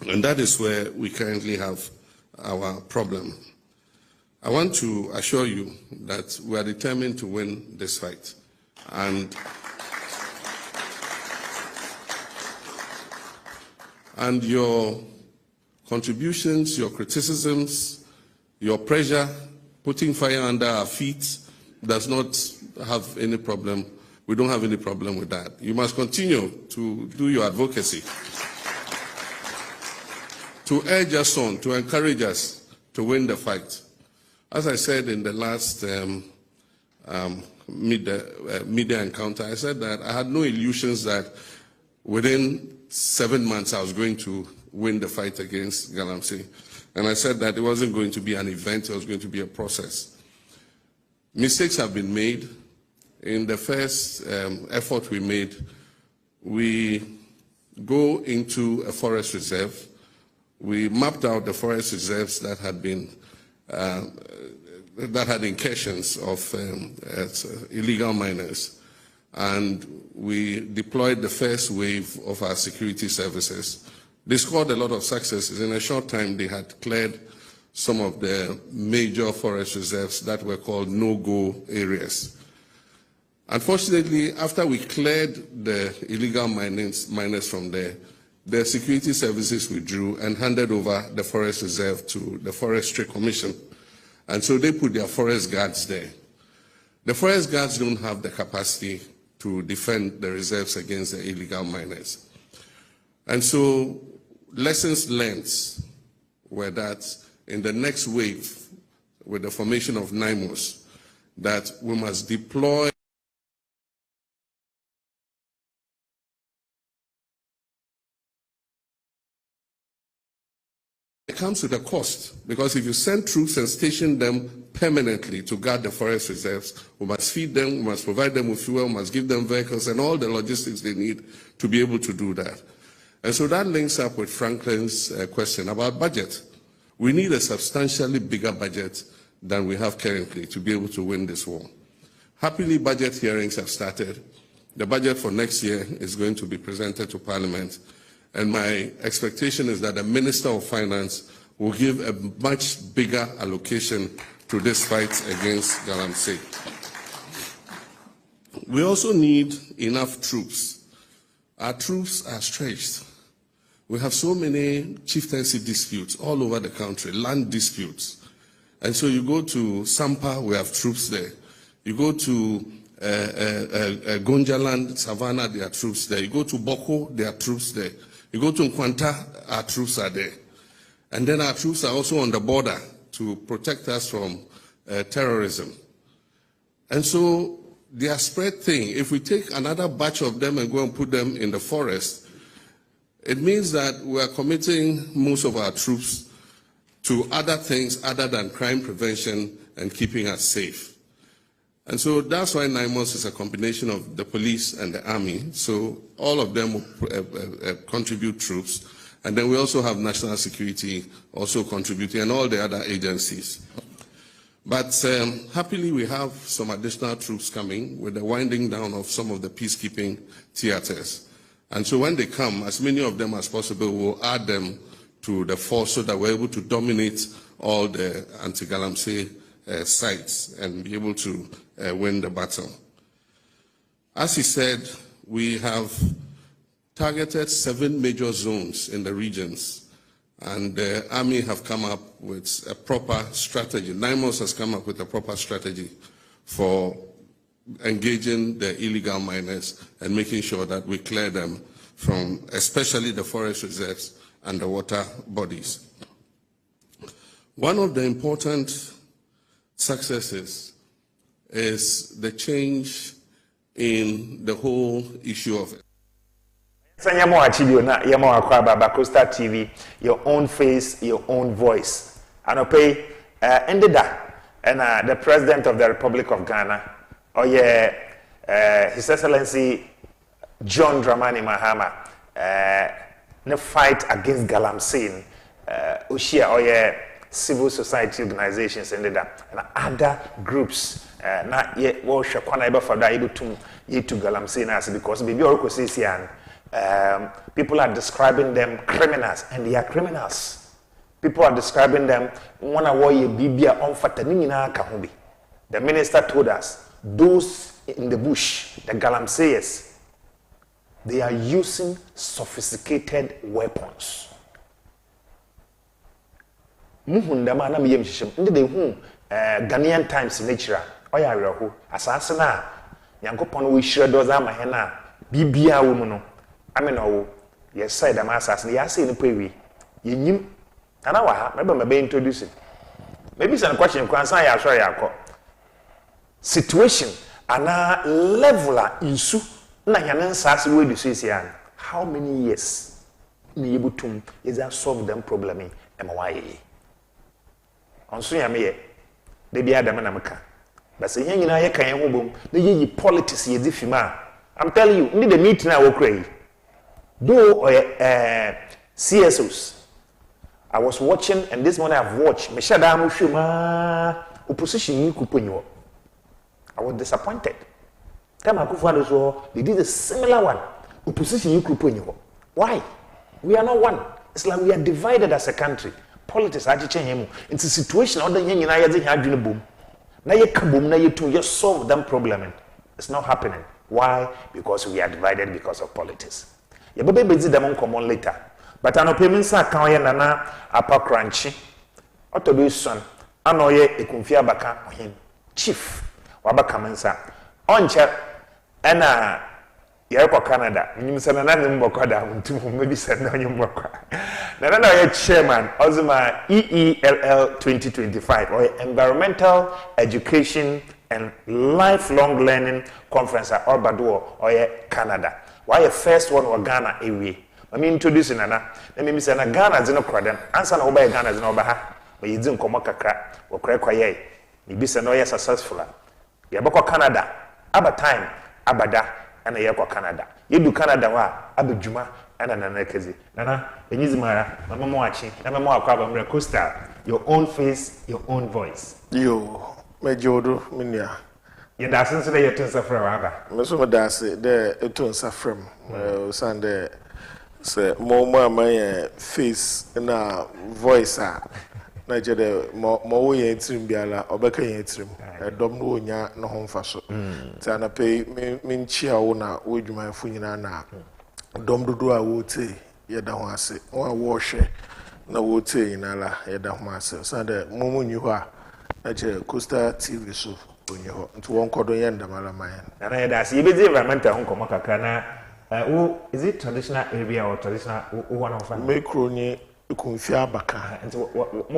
And that is where we currently have our problem. I want to assure you that we are determined to win this fight. And your contributions, your criticisms, your pressure, putting fire under our feet does not have any problem. We don't have any problem with that. You must continue to do your advocacy, to urge us on, to encourage us to win the fight. As I said in the last media encounter, I said that I had no illusions that within 7 months I was going to win the fight against Galamsey. And I said that it wasn't going to be an event, it was going to be a process. Mistakes have been made, in the first effort we made, we go into a forest reserve. We mapped out the forest reserves that had been that had incursions of illegal miners, and we deployed the first wave of our security services. They scored a lot of successes. In a short time, they had cleared some of the major forest reserves that were called no-go areas. Unfortunately, after we cleared the illegal miners from there, the security services withdrew and handed over the forest reserve to the Forestry Commission. And so they put their forest guards there. The forest guards don't have the capacity to defend the reserves against the illegal miners. And so lessons learned were that in the next wave, with the formation of NIMOS, that we must deploy It comes with a cost, because if you send troops and station them permanently to guard the forest reserves, we must feed them, we must provide them with fuel, we must give them vehicles and all the logistics they need to be able to do that. And so that links up with Franklin's question about budget. We need a substantially bigger budget than we have currently to be able to win this war. Happily, budget hearings have started. The budget for next year is going to be presented to Parliament. And my expectation is that the Minister of Finance will give a much bigger allocation to this fight against Galamsey. We also need enough troops. Our troops are stretched. We have so many chieftaincy disputes all over the country, land disputes. And so you go to Sampa, we have troops there. You go to Gonjaland, Savannah, there are troops there. You go to Boko, there are troops there. You go to Mpontu, our troops are there. And then our troops are also on the border to protect us from terrorism. And so they are spread thin. If we take another batch of them and go and put them in the forest, it means that we are committing most of our troops to other things other than crime prevention and keeping us safe. And so that's why NIMOS is a combination of the police and the army. So all of them will contribute troops. And then we also have national security also contributing and all the other agencies. But happily, we have some additional troops coming with the winding down of some of the peacekeeping theaters. And so when they come, as many of them as possible, we'll add them to the force so that we're able to dominate all the anti-Galamsey sites and be able to win the battle. As he said, we have targeted 7 major zones in the regions, and the army have come up with a proper strategy. NIMOS has come up with a proper strategy for engaging the illegal miners and making sure that we clear them from especially the forest reserves and the water bodies. One of the important successes is the change in the whole issue of it. Costa TV, your own face, your own voice. And okay, ended that. And the President of the Republic of Ghana, His Excellency John Dramani Mahama, the fight against Galamsey, Ushia, civil society organizations ended up, and other groups not yet well shakwana for that able to Galamsey because baby or people are describing them criminals, and they are criminals. People are describing them one away bibia on fatanina kahubi. The minister told us those in the bush, the Galamseyers, they are using sophisticated weapons. Muhundama na miyem shishim ndi de hu Ghanaian Times nature oya awerɛho asase na Nyankopɔn wo hire do za ma he na bibia wo mu no amena wo ye side am asase na ya say ni pewi yenyim ana wa ha meba mebe introduce maybe some question kwansan ya hwɛ yakɔ situation ana level a insu na yanen sase we do so isia how many years ni yebutum is that solve them problem em wa ye onso ya me ye de bia dem na meka but say yen nyina ye kan ho bom na ye politics ye di fima. I'm telling you, need the meeting I work ready. Though CSOs, I was watching, and this morning I've watched. Opposition I was disappointed. They did a similar one. Opposition why? We are not one. It's like we are divided as a country. Politics are changing. It's a situation other than you know boom. Now you come boom, now you just solve them problem. It's not happening. Why? Because we are divided because of politics. You be busy them on common later. But an opinion sa kan ye nana apa crunchy. Otobi son anoye ekunfia baka ohin chief wabaka mensa. Onche ena yeko Canada. Nyim se nana ne mbokwa da ntum maybe se na nyim mbokwa. Nana ye chairman Ozuma EELL 2025 or Environmental Education and Lifelong Learning Conference at Orbado or Canada. Why the first one was Ghana away? I mean introducing Nana. Let me say Ghana is no credit. Answer no by Ghana is no baha. But you didn't come kakra or crack quiet. You be no successful. You have Canada. Aba time, abada, and a yako Canada. You do Canada wa abujuma and an anarchy. Nana, and use my mama watching, and more crab coaster. Your own face, your own voice. Yo. Mejodo minia ye da sense de yeton safra aba me so me da se de eton safram sande se mo amaye face na voice na je de mo wo ye tirim biala obeka ye tirim edom no onya no ho mfa so ti ana pe me nchia wo na wo dwuma fu nyina na dom dodo a wo te ye da ho ase wo a wo hwe na wo te nyina la ye da ho ase sande mo mo nyi ho a Costa TV so onyeho nti won kodo yenda malama yan na na yeda si ebedi environmental ho komo kakra na is it traditional area or traditional one of them micro ni ekunfia abaka nti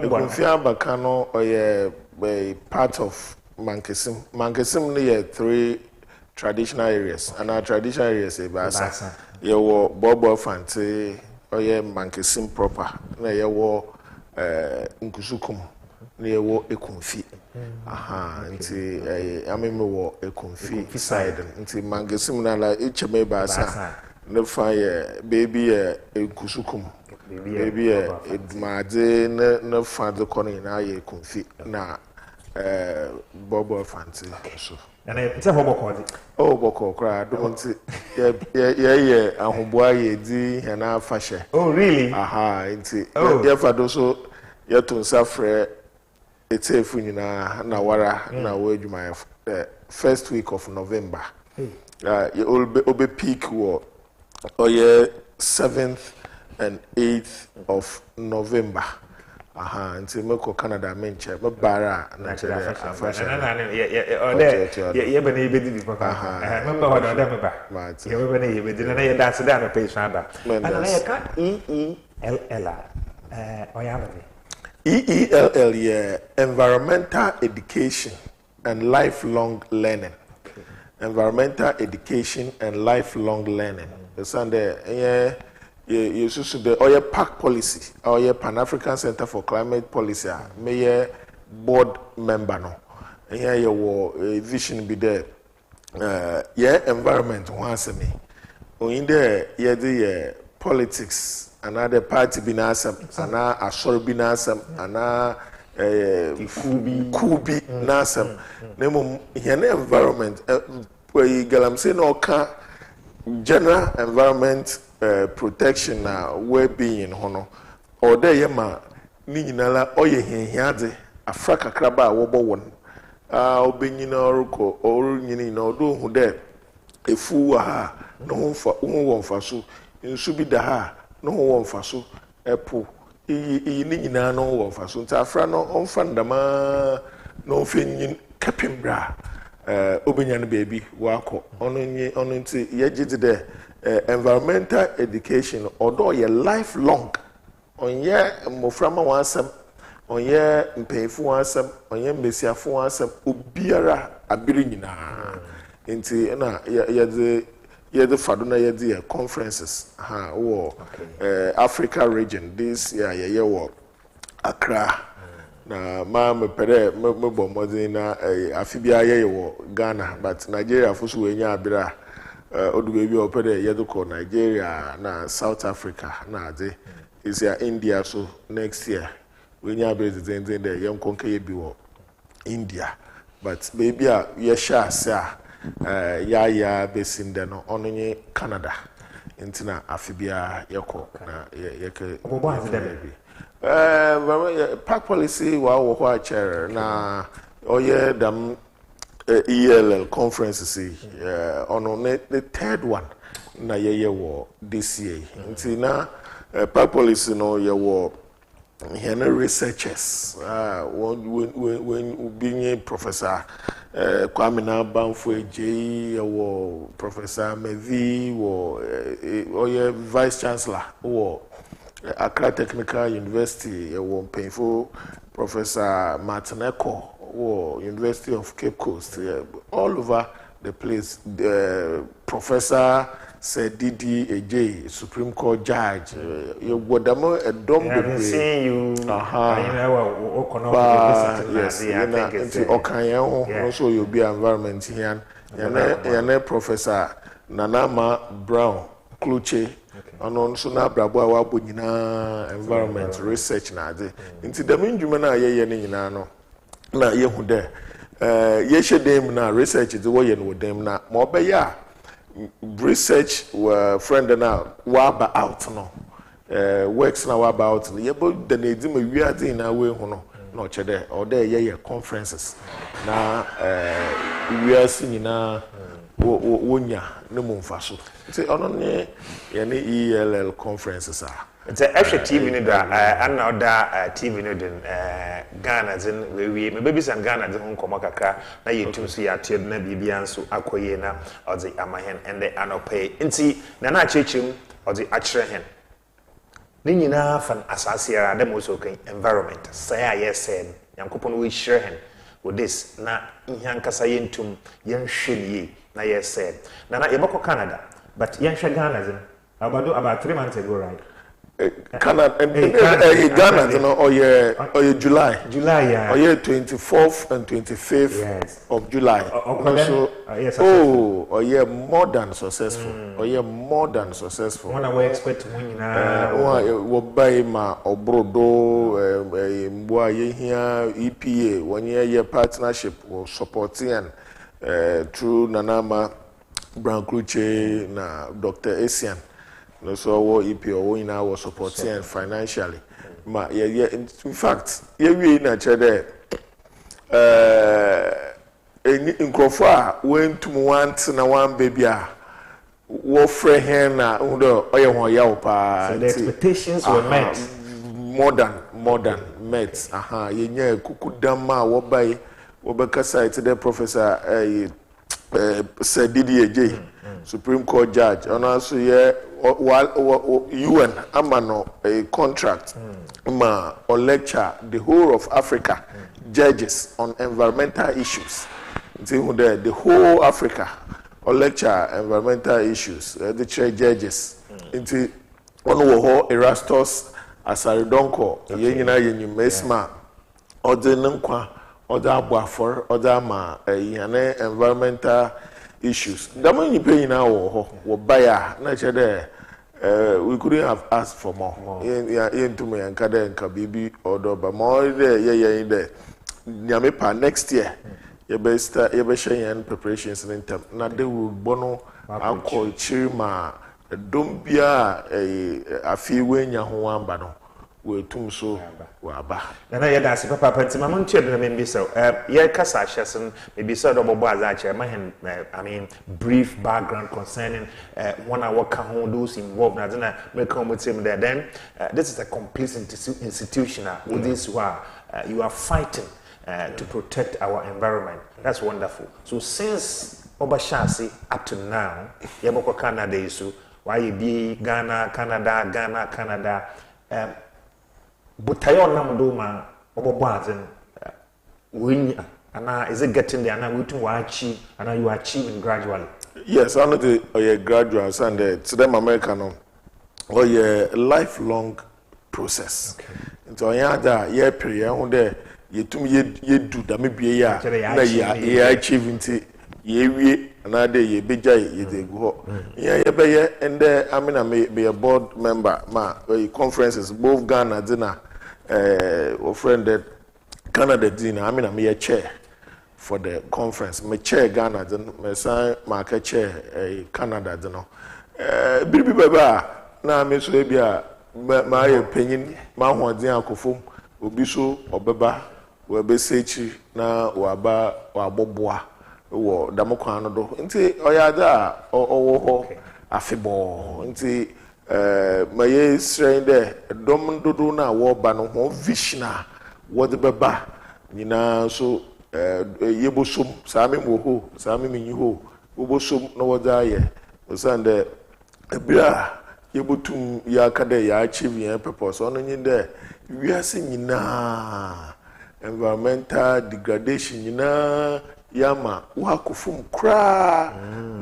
ekunfia abaka no oye part of mankesim no ye 3 traditional areas and our traditional areas e basa ye wo bobo fante oye mankesim proper na ye wo nkusukum ne wo ekunfi aha nti ameme wo ekunfi side nti mangesim na la echeme baasa ne fa ye baby enkusukum baby edmade ne fa de kono na ye ekunfi na bobo fanti so na ye pete bobo di oh boko kra do nti ye ahoboa ye di na fashe oh really aha nti ye fa do so ye to safre it's a funina na wara na wejuma first week of November. You will be peak war or 7th and 8th of November. Aha, until Moko Canada mention, but bara na fashion. Yeah, but you be before. Remember what I remember. You be didn't dance down a page number. And I can't EELL. EELL, yeah, Environmental Education and Lifelong Learning. Okay. Environmental Education and Lifelong Learning. It's under you should the or park policy or your Pan-African Center for Climate Policy. May board member no. And here your vision be there. Environment once me. In there, the politics. Another party binasam, ana asor binasam, ana kubi nasam. Nemo here environment. We galam say no ka general environment protection na well-being hono. Or there yema ni nyinala oye hiade afraka kraba wobo won. Obenyina oruko oru nyini na odo hu de efu wa ha no ho mfa so nsu bi da ha no one faso epo ni nyina no one faso nta afra no onfa ndama no fenyin kapimbra obenya no baby wako ono nti yegide de environmental education odo ye lifelong onye moframa wansam onye mpeifu wansam onye mbesiafo wansam obiara abiri nyina nti na the Faduna Yadi conferences Africa region this year war Accra na ma me pere me bo modin na afibia ye wo Ghana but Nigeria fo so enya abira odu bebi opere ye do Nigeria na South Africa na ade is ya India so next year we nya abira zenzen there yem konka ye bi wo India but baby a ye sha sa ya besinde no onye Canada intina afibia yeko na yeke obo afi dem park policy wa wo chair na oye dam ELL conference on the third one na ye wo this year intina park policy no ye wo here researchers when being professor Kwame Banfo J wo professor Mevi wo oye vice chancellor wo Accra Technical University wo painful professor Martin Eko wo University of Cape Coast all over the place the professor said Didi AJ Supreme Court judge you wodamo edom be see you yes okanya so you be environment here yana professor Nanama Brown Kluche ono so na brabo a wabo nyina environment research na ade nti dem ndwuma na ye ne nyina no na ye hu de ye hyedem na research de wo ye no dem na ma obeya research friend na waba out no works na waba out no ye bo de na edi ma wiade na we hu no na ochede o de ye conferences na wiase nyina wonya ne mumfaso say ono ne ye ne ELL conferences are it's a actual TV ni da another TV ni den Ghana zin we maybe san Ghana zin komo kakra na yetum so ya tie na bibia nso akoye na ozi amahen and the anope nti na chechim ozi akire hen ni nyina fan asase ara dem also kan environment say aye sen yankopon we share hen with this na nyankasa yentum yenhweliye na yes said na yeboko Canada but yenhwe Ghana zin about 3 months ago right Canada Ghana or July yeah. Or 24th and 25th of July. More than successful. More than successful. When we expect when buy ma obrodo EPA 1 year partnership or supporting through Nanama Brown Kluche na Dr. Asian. No, so what EPO in our supporting financially. In fact, we na chede in Crawford went to one baby wo frɛ hen na ndo oye ho yawo pa. So the expectations were met. More than met. Yenya kukudama wo bai wo bekasa the professor said Didi AJ Supreme Court judge and also UN amano a contract or lecture the whole of Africa judges on environmental issues. The whole Africa or lecture environmental issues the chair judges into one Erastus Asaridonko yenyina yenyumesma odenankwa other abuafor other ma environmental issues. The money you pay now or buyer, naturally, we couldn't have asked for more. Into me and Kada and Kabibi or Doba more there, there. Nyamepa next year, you best and preparations in term. Now they will bono alcohol chirma, don't be a few when Yahuambano. We tum so waba na ye da se papa panti ma mon chede na me so ye kasa hyeson maybe so do bobo azache ma hen I mean brief background concerning one hour ka ho those involved na na make come with him there then this is a complete institution with this you are fighting to protect our environment. That's wonderful. So since Obashasi up to now ye boko Canada isu why be Ghana Canada but I don't know when is it getting there and we achieve and you are achieving gradually? Yes, I know the gradual and to them American or a lifelong process. Into a year period yetum yedu da me bie ya na ye achieve nti ye wie na de ye beja ye de go ye be ye and amina be a board member ma conferences both Ghana dinner or friend Canada dinner amina me chair for the conference me chair Ghana din me sign ma ka chair Canada dinner bibi baba na me so bia ma ye penyin ma hoden akofom obi so obeba we be sechi na waba waboboa wo damokwan no do nti oyada owo ho afebo nti maye srain de dom dodo na wo ba no ho vision a wo de beba nyina so yebosom sami mo ho sami minyi ho wobosom no wo da ye osande ebia yebotum ya kade ya achieve yan purpose ono nyinde wiase nyina environmental degradation nyina yama wakufum kra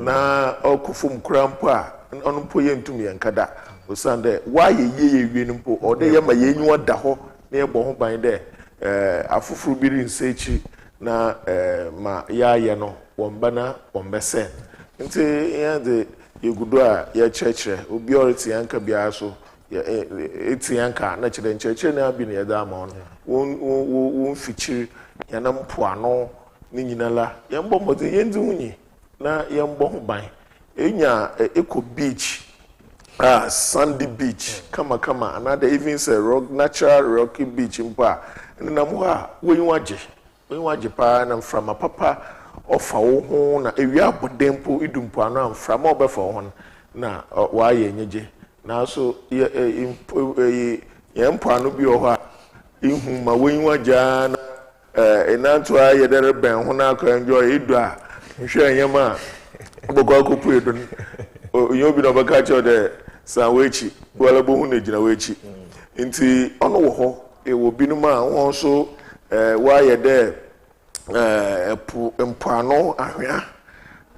na okufum kra mpo a ono mpo yentum yankada osande waye ye mpo ode yama yenyu oda ho na ebo ho ban de afufuru biri nsechi na ma yaye no wombana wombese nti yande yegudo a ye church obi oriti yanka bia so eti yanka na chire na abi na yeda ama ono won fichiri yana mpoano ni nyinala yembo mode yendi hunyi na yembo ho ban enya eco beach sandy beach kama another even say rock natural rocky beach mpa na mo ha wenwaje pa na from papa ofa wo ho na ewia bodempo idumpoano amfra ma obefa ho na wa ye nyeje na so yempoano bi ho a ihu ma wenwaje na enanto a yedere ben ho na akọ enjoy edu a hwe anyama boko akopu edun oyobi no baka cho de sanwechi wala bo hu na gina wechi nti ono wo ho ewo binum a won so wa yede mpoano ahwea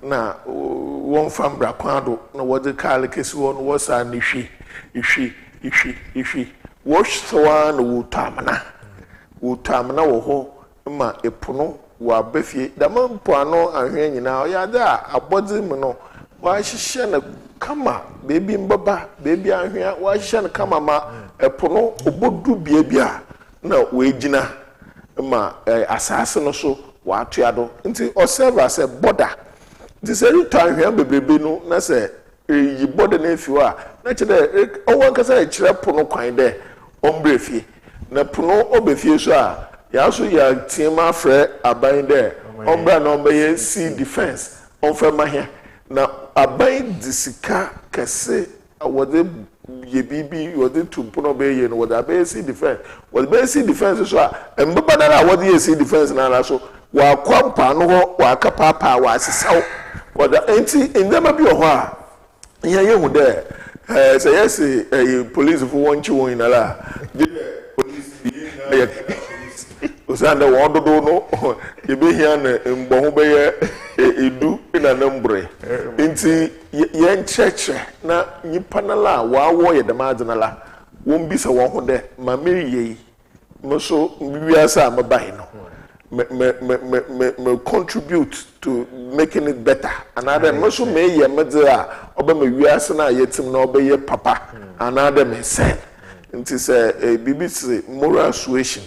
na won fambra kwado na wode kale kesi won wo sa ni hwi wo so na wo tamna wo ho ma epono wa befie da mpoano ahwe nyina oyada abodi mu no wa hihye na kama bebi mbaba bebi ahwe wa hihye na kama ma epono obodu bia na we gina ma asase no so wa atuado nti observe as a border nti se ritu ahwe bebrebe no na se yi border na efi wa na kire owo nkasa kire pono kwan de ombrefie na pono obefie so a ya so ya tema frɛ aban de ombra na ombe sea defense onfa mahia na aban disika kese awode ye bibi wode tumpono be ye no wode aban sea defense wode be sea defense so a mbaba na wode ye sea defense na so wa kwampa no ho wa kapapa wa sesaw wode enti ndema bi ho a ye hu de say yes police for one chi won inala police bi osanda wododo no yebehia na mboho beye edu na nambre nti ye ncheche na nyipa na la wawo ye demadena la won bisa wo ho de ma meriye moso bibiasa amabai no me contribute to making it better another moso me ye medze a oba me wiase na yetim na oba ye papa another me sen nti se bibisi moral suasion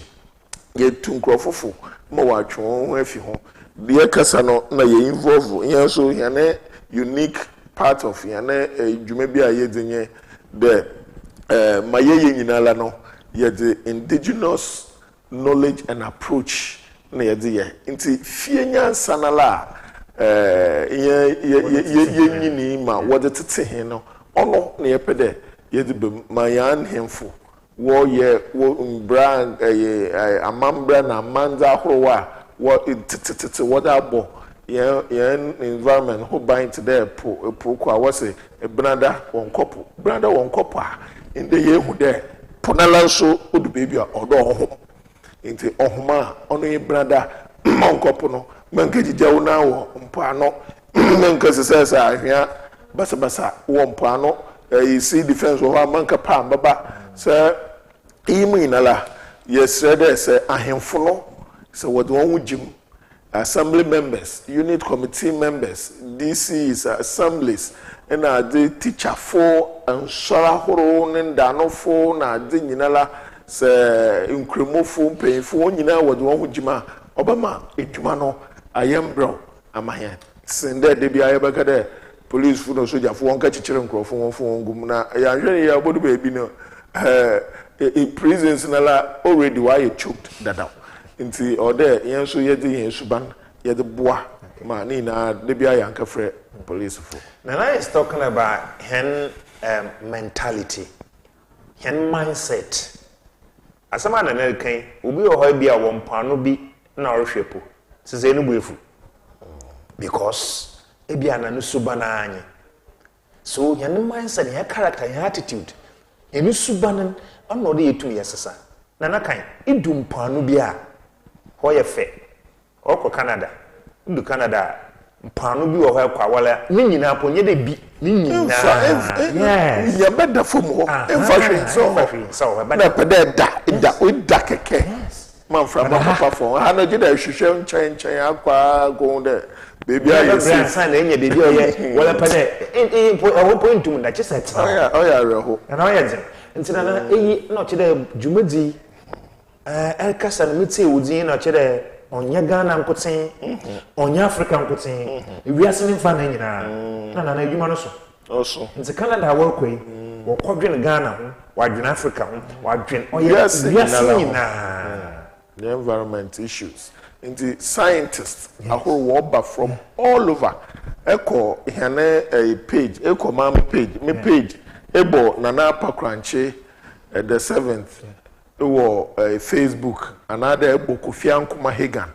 ye tunkrofofo ma watwe ho afi ho de kasa no na ye involve yan so yan unique part of yan dwuma bi a ye denye de ma ye nyinala no ye the indigenous knowledge and approach na ye de ye nti fie nyansa na la ye nyini ma wode tete he no ono na ye pede ye de ma yan hemfo wo ye wo brand amambra na manza horowa wo tete wo da bo ye environment ho bind to there po kwa wose branda won kopo a inde ye hu there ponala so odu baby a odo ho nti ohoma ono ye branda mon kopo no mankeji jawu na wo mpo ano mankase sesa ahia basa wo mpo ano see defense wo manka pa mbaba se imu inala yesrede se ahemfo no So what one gym, assembly members, unit committee members, DCs, assemblies, and the teacher for and Sora Horo and Dano for na the Ninala se incremo for pay for what one jima Obama, Ejumano, I am bro, am I here? Send that they be a back police food or soldier for one catch children for one gumna. I am really about baby no. In prisons already why you choked that out. Nti ode yenso yedi yensuban yedi boa ma ni na de bia yanka frɛ police for. Nana is talking about hen mentality, hen mindset. Asama na na kan obi o ho bia wo mpano bi na ɔrehwepo sese no buefu because ebia na no suba na anyi. So hen mindset, hen character, hen attitude enu suba na ɔno de yetum yesesa. Nana kan idum mpano bia Hoye fe oko Canada ndu Canada mpano bi wo ho kwa wala ni nyina ponye de bi ni nyina yes ya beda fom ho emfa hwe so na pede da o da keke man fra ma papa fo ha no gida hwehwe nchen akwa go de baby ayi se san na enye baby oye wala pede wo point mu na chiset oya reho na oya je ntina na eyi na chede jumadi kasa na mete wudin na chere onya Ghana nkoten onya Africa nkoten wiase ne mfa na nyina na adwuma no so also nti Canada workwe wo kodwen Ghana ho wadwen Africa ho wadwen wiase nyina the environment issues nti scientists ahoro wo ba from all over eko hene a page eko mam page me page ebo nana pakranche the 7th wo Facebook another Kofi Ankuma Hagan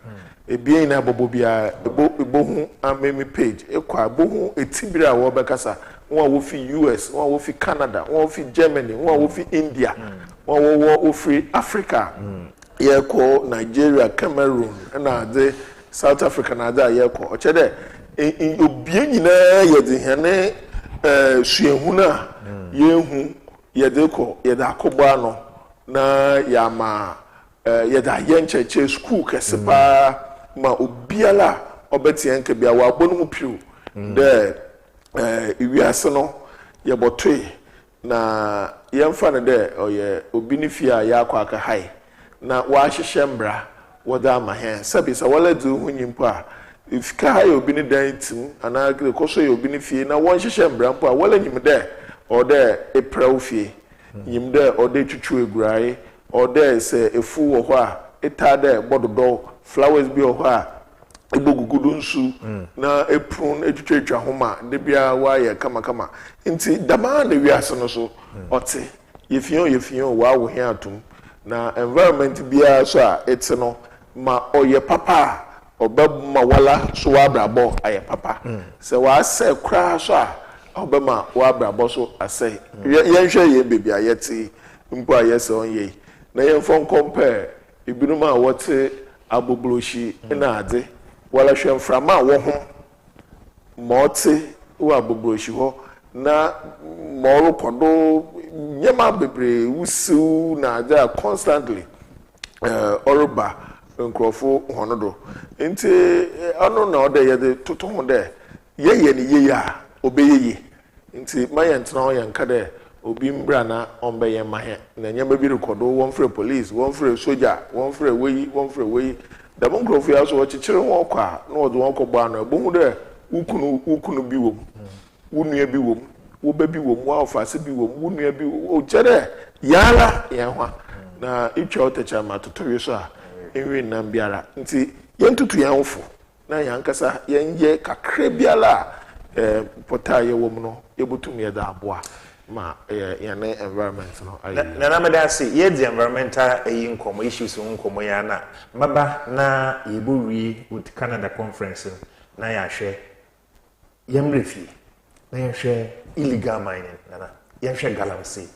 ebie na bobo bia ebo hu amemi page ekwa bohu etibira wo bekasa won wo fi US won wo fi Canada won wo fi Germany won wo fi India won wo fi Africa ye ko Nigeria Cameroon na de South Africa na da ye ko o chede obie nyina ye de hene suehu na ye hu ye de ko ye da akogbo ano na yama yeda yencheche school kesepa ma obiala obeti enke bia wa bonu piu de iwiase no ye botwe na yemfa ne de oye obi ni fia ya kwa aka hai na wa hyehye mbra woda ma he sabisa wala du hunyimpo a ifika hai obi ni dan tim ana koso ye obi ni fie na won hyehye mbra mpo a wala nyim de o de eprawo fie yimde ode twitwu egurai ode se efu wo ho a etade bododo flowers bi wo ho a ebogugudu nsu na epron etwitwa homa de bia wa ye kama nti dama na wiase no so ote yefion wa wo he atum na environment bia so a etse no ma oye papa obama wala so wa brabo aye papa se wa se kra so a obama wa brabo so asai yenhwe ye bebi ayeti mpo ayese onye na yenfon compare ibinuma wote abobloshi na ade wala hwemframa wo ho mote wa abobloshi ho na moro kodo nyema bebre wusu na ade constantly oroba nkrofo honodo nti ono na ode ye de toto ho de ye ni ye ya obeyeye nti mayentna o yanka de obi mbra na ombeye mahe na nyema bi rekodo won free police won free soldier won free weyi da mon krofo ya so chichire won kwa na odo won kogbo ano ebohu de ukunu bi wom wunua bi wom wo ba bi wom wa ofase bi wom wunua bi o chere yala yehwa na itwa otecha matotowe so a enwe na biara nti yentutu yanfo na yankasa yenye kakre biala pota ye wom no yebutum ye da aboa ma yane environment no na me da say ye the environmental nkomo issues nkomo ya na baba na yebuwi with Canada conference na ya hwe yemrefi na ya hwe illegal mining na ya hwe galamsey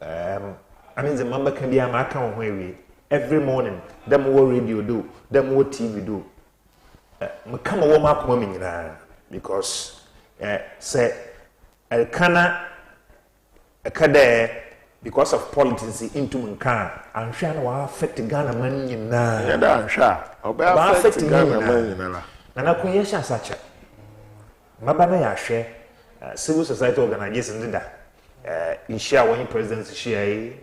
I mean the mamba can be a maka on we every morning them wo radio do them wo TV do me kama wo makoma me nyina because say elkana akade because of politics into Munkan, and Shan will affect Ghana money now. Yeah, I'm sure. Affect Ghana money. And I couldn't share such a Mabana ya share civil society organization did that. In share when presidents share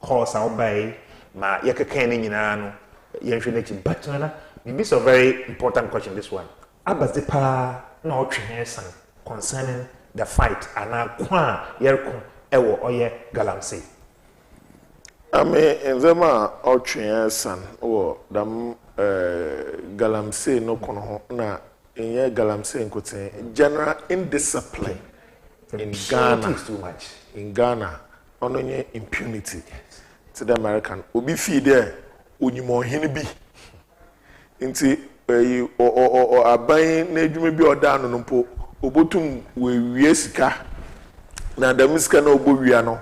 course out by my yaka canning in ano, Yanshinachi Batana. Maybe it's a very important question, this one. Abas the pa no concerning the fight and now Kwan Yerkun Ewo Oye Galamsey. I mean, in them are Otrian or Dam Galamsey no kono na in ye Galamsey in Kote general indiscipline in Ghana is too much. In Ghana, only impunity to the American. Obi fi there, Unimo Hinibi. Inti or abayin na edwuma bi oda no mpo obotum we wie sika na da miska na obo wia no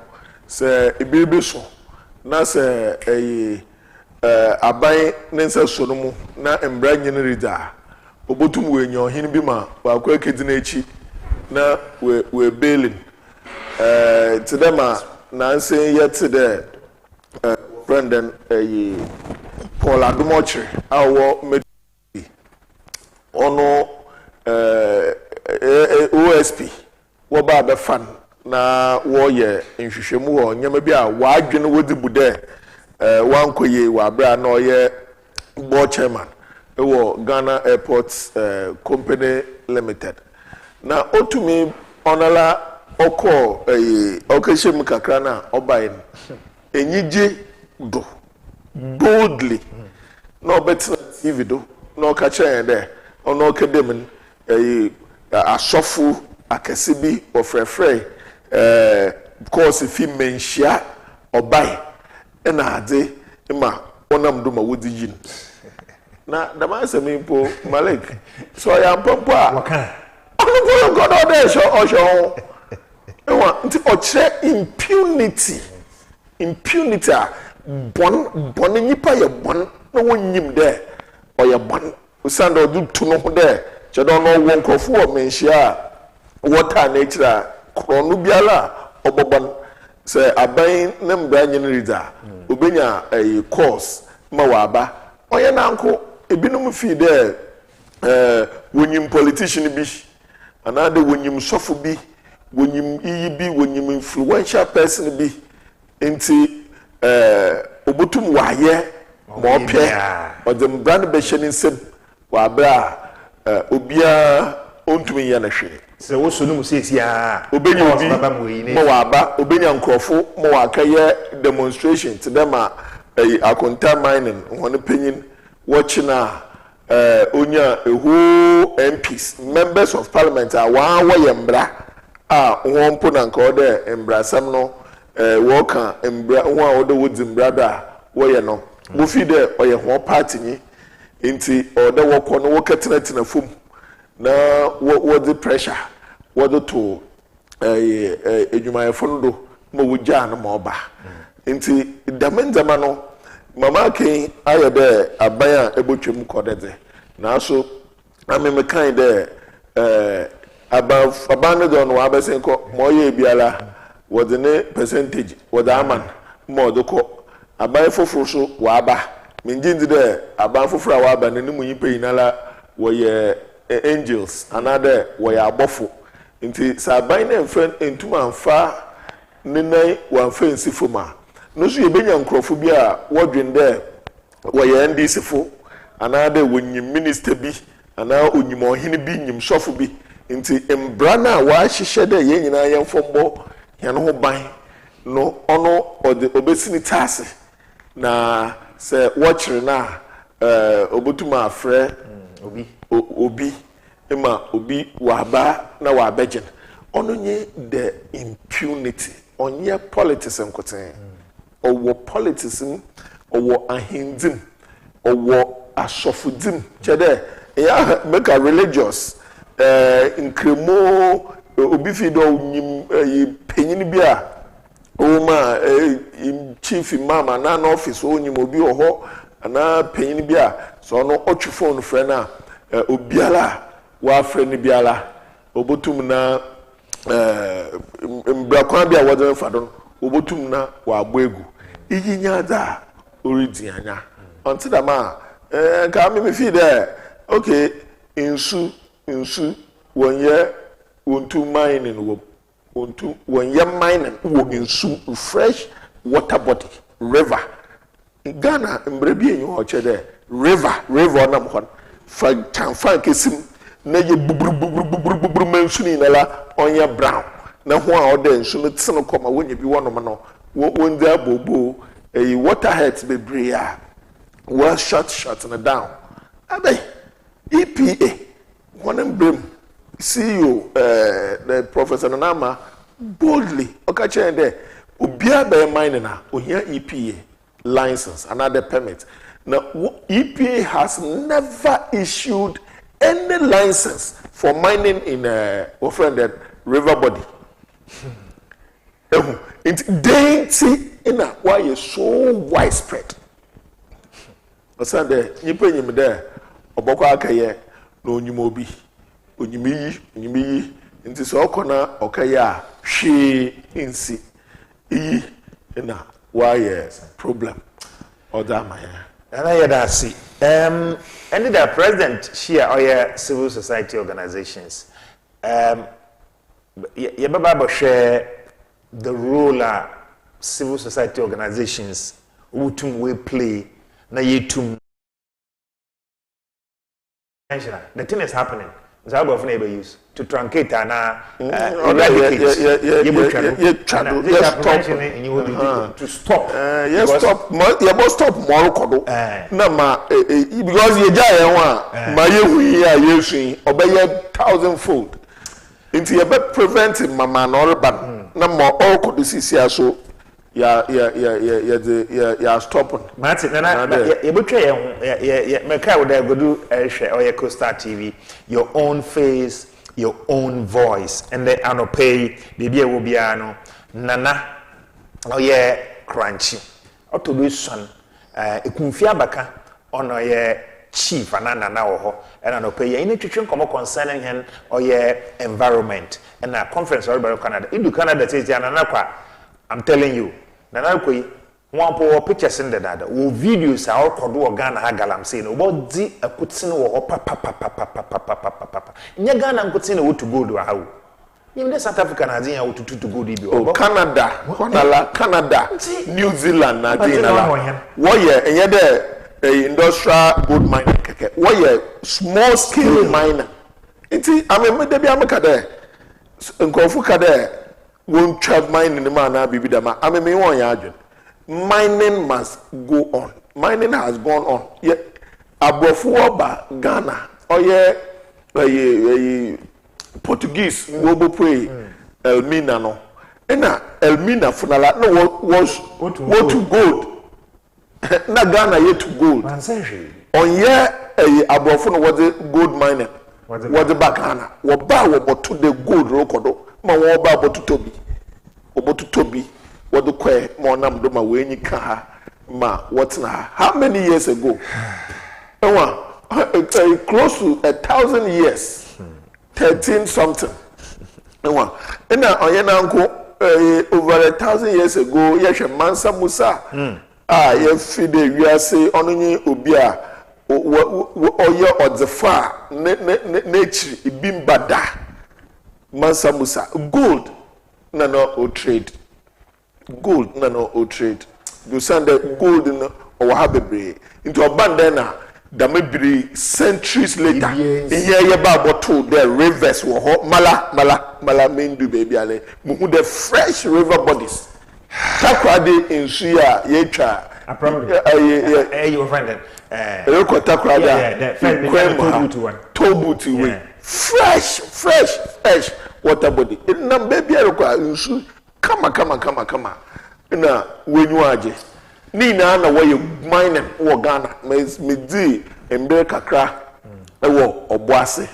se ebebe so na se abayin ne nsa so no mu na embra nyene rida obotum we nya ohin bi ma wa kwa kedi na echi na we bailing to them na nse yet there Brendan Paul Adumochiri awo ono OSP wo ba be fan na wo ye nhwehwemu ho nyama bi a wadwene wodi bude wankoye wa bra na oye board chairman wo Ghana Airports Company Limited na otumi onala oko okeshem kakra na obayin enyije do boldly no better TV do no catch there ono kedem asofu akese bi ofrefre course fi menhia obai na ade ma onam do ma wodi yin na da man se me po Malik so ya mpompo a waka ono go do there so ewa nti ochre impunity a bon nipa ye bon na wonyim there oye bon usando du tuno ho there chedo no wo nkofo o menhia water nature krono biala obobon se aban na mbra nyen rida obenya course ma waba oye nanko ebinum fi there wonyim politician bi anade wonyim sofo bi wonyim iyi bi wonyim influential person bi enti obutum waye mo pe odem brand be shenin seb wa bra obia ontumi ya na hwere se wo so no musiesia obenya obi mo wa ba obenya nkrofo mo wa kaye demonstration to them akonta mining won penyin watchina onya ehu MPs members of parliament wa yembra won po na nka ode embrasam no woka embra won ode wodzimbra da wo ye no wo fi de oye ho party ni inti ode wo ko no wo ketenatena fom na wo the pressure wo do to edwumayefo no do mo wugya na mo ba inti damendama no mama ken aye de aban a ebotwem kodede na so ameme kan de aban no do no abesen ko mo ye biala wo de ne percentage wo da aman mo do ko aban foforo so wa ba minjindi de aban foforo wa ba ne mu yipa yinala wo ye angels another wo ye abofo nti sa aban na friend entuma amfa ne nan wa fancy foma no so ye benya nkrofo bi a wodwen de wo ye NDC fo another wonyim minister bi ana onyim ohene bi nyim sofo bi nti embra na wa hihye de ye nyina ye mfombo ye no ho ban no ono obesini tasse na se watchre na obutuma afre obi ema obi waba na wabejen ono nye the impunity onye politics enkoten owo politics owo ahindim owo asofudim chede ya make a religious inkremo obi fi do nyim penyin bi a oma chief imam na office onyim obi oho na penyin bi a so no otwe phone frɛ na obiala wa frɛ ni biala obotum na mbrakwan bi a wode fa do obotum na wa agboegu iyinya da oridianya until that man ka me feel there okay insu wonye wontu mining wo wontu wonye mining wo insu fresh water body river Ghana mbrebi enyo oche there river na mhon fa chanfa kesim na ye buburu mensuni na la onye brown na ho a oda nsu no tseno koma wonye bi wonom no wonde abobo water heads bebre a well shut na down abe EPA one brim CEO the professor Nanama boldly okache there obia be mine na ohia EPA license another permit. Now EPA has never issued any license for mining in offended river body. It's dainty in a why is so widespread. Osande nipa nyim there oboko akaye no nyumobi onyimi nti so okona okaye a hwe insi yi na why problem other man and I that see and the president share or civil society organizations ye baba share the role of civil society organizations utum we play na yetum the thing is happening is how of neighbor use to truncate and to stop you must stop more kodo na ma because you jay one ma ye hu ya yesu obey 1,000-fold into you be preventing mama no ban na ma all kodo sisia so ya stopping Martin na you betray ya me kai would go do or your Costa TV your own face your own voice and the anopay baby will be ano nana oh yeah crunchy to do son ekumfia baka ono ye chief anana na wo ho and anopay ya ini twetwe komo concerning hen or yeah environment and a conference or Canada in Canada says nana kwa I'm telling you nana kwa one po pictures in the data wo videos are kodo Ghana ha galamsey no bo di akutin wo papa nya Ghana nkutin wo to go do how you the South Africa na dia wo to go do oh Canada Canada New Zealand na dia na wo ye enye the industrial gold mining keke wo ye small scale miner nti ameme de bi ameka de nkofu ka de won trap mining ni ma na bibi da ma ameme won ya adwen mining must go on. Mining has gone on. Yeah, Abofuoba Ghana. Oh yeah, Portuguese. Wobo pray Elmina no. Ena Elmina funala no was what to gold. Na Ghana yet to gold. On yeah, Abofu no was the gold mining. Was the back Ghana. Woba to the gold rokodo. Ma woba obo to Toby. What the quay more number my way in car ma what's now how many years ago close to 1,000 years 13 something and over 1,000 years ago yes Mansa Musa you feed we say only obia or the far nature ibimbada Mansa Musa gold no trade gold no trade you send the gold in or habebre into a bandana that may be centuries later here about the rivers were mala mendu baby ale muhu the fresh river bodies takrade in suya yecha I promise you offended tobutu way fresh water body in baby in kama na wenyu aje ni na way mining wo Ghana me di embe kakra e wo oboase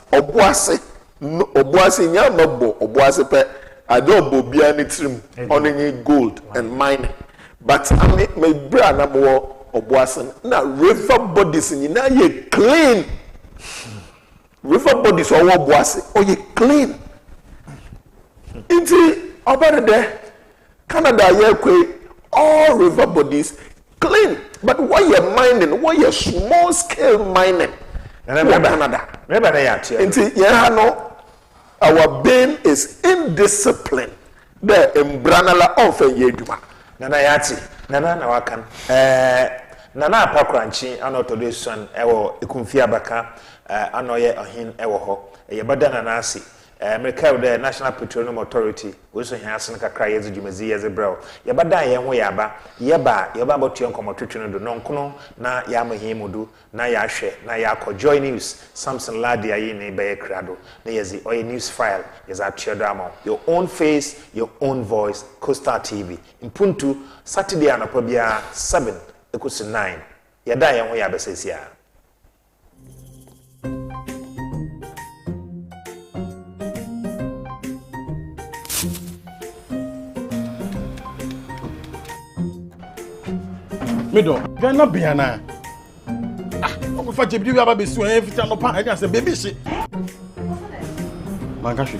nya mabo oboase pe ade obobia ni trim onenye gold and mining but me bra na mo oboase na river bodies ni na ye clean river bodies oboase o ye clean inti obere de Canada all river bodies clean, but why you mining? Why you small scale mining? Canada. Our brain is indisciplined. The embranala of a yeduma. Nana yati, nana na wakan. Nana apakranchi ano to this one ewo ikumfia baka ano ye ohin ewo ho. Yebada nanasi. America the National Petroleum Authority also has an kakra yezi jumezi yezi bro. Yebada ye ho yaba yeba botu nkomo twetwe no no nkono na ya mahimudu na ya hwe na ya ko joy news Samson Ladi ayi ne be krado na yezi oy news file is at Chiodamo. Your own face, your own voice. Costa TV Mpontu Saturday anapa bia 7 ekusi 9 yeda ye ho yaba sesia. Mido, Ghana Biana. Ogo fa jebi aba be su en fita no pa I say baby shit. Mangashi.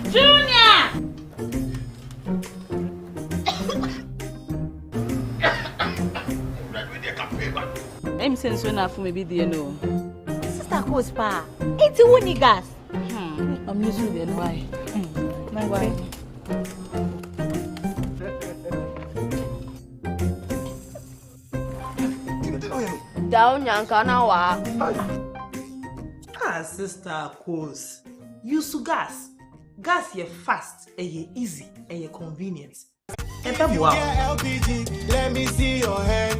Junior. I'm saying so na for me be there no. Sister Coach pa. It's woni gas. I'm used to the why. My why. Down yankana wa. Sister Coach. Use gas. Gas ye fast, ye easy, ye convenient. LPG, let me see your hand.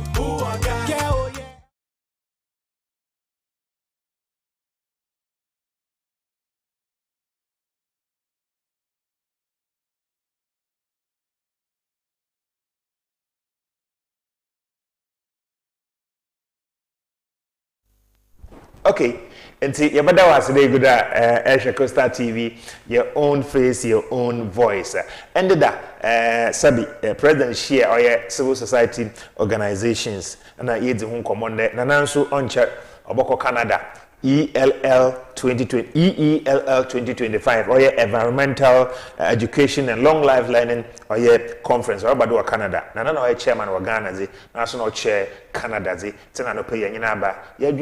Okay, and see, your brother was today good at Costa TV, your own face, your own voice. Ended that, Sabi, President share or your civil society organizations, and I eat the home commander, Nanansu Oncha, Oboko Canada, EELL 2025, or your environmental education and long life learning, or your conference, or Badua Canada. Nanano chairman or Ghana, national chair Canada, Tenano Pay Yanaba, you're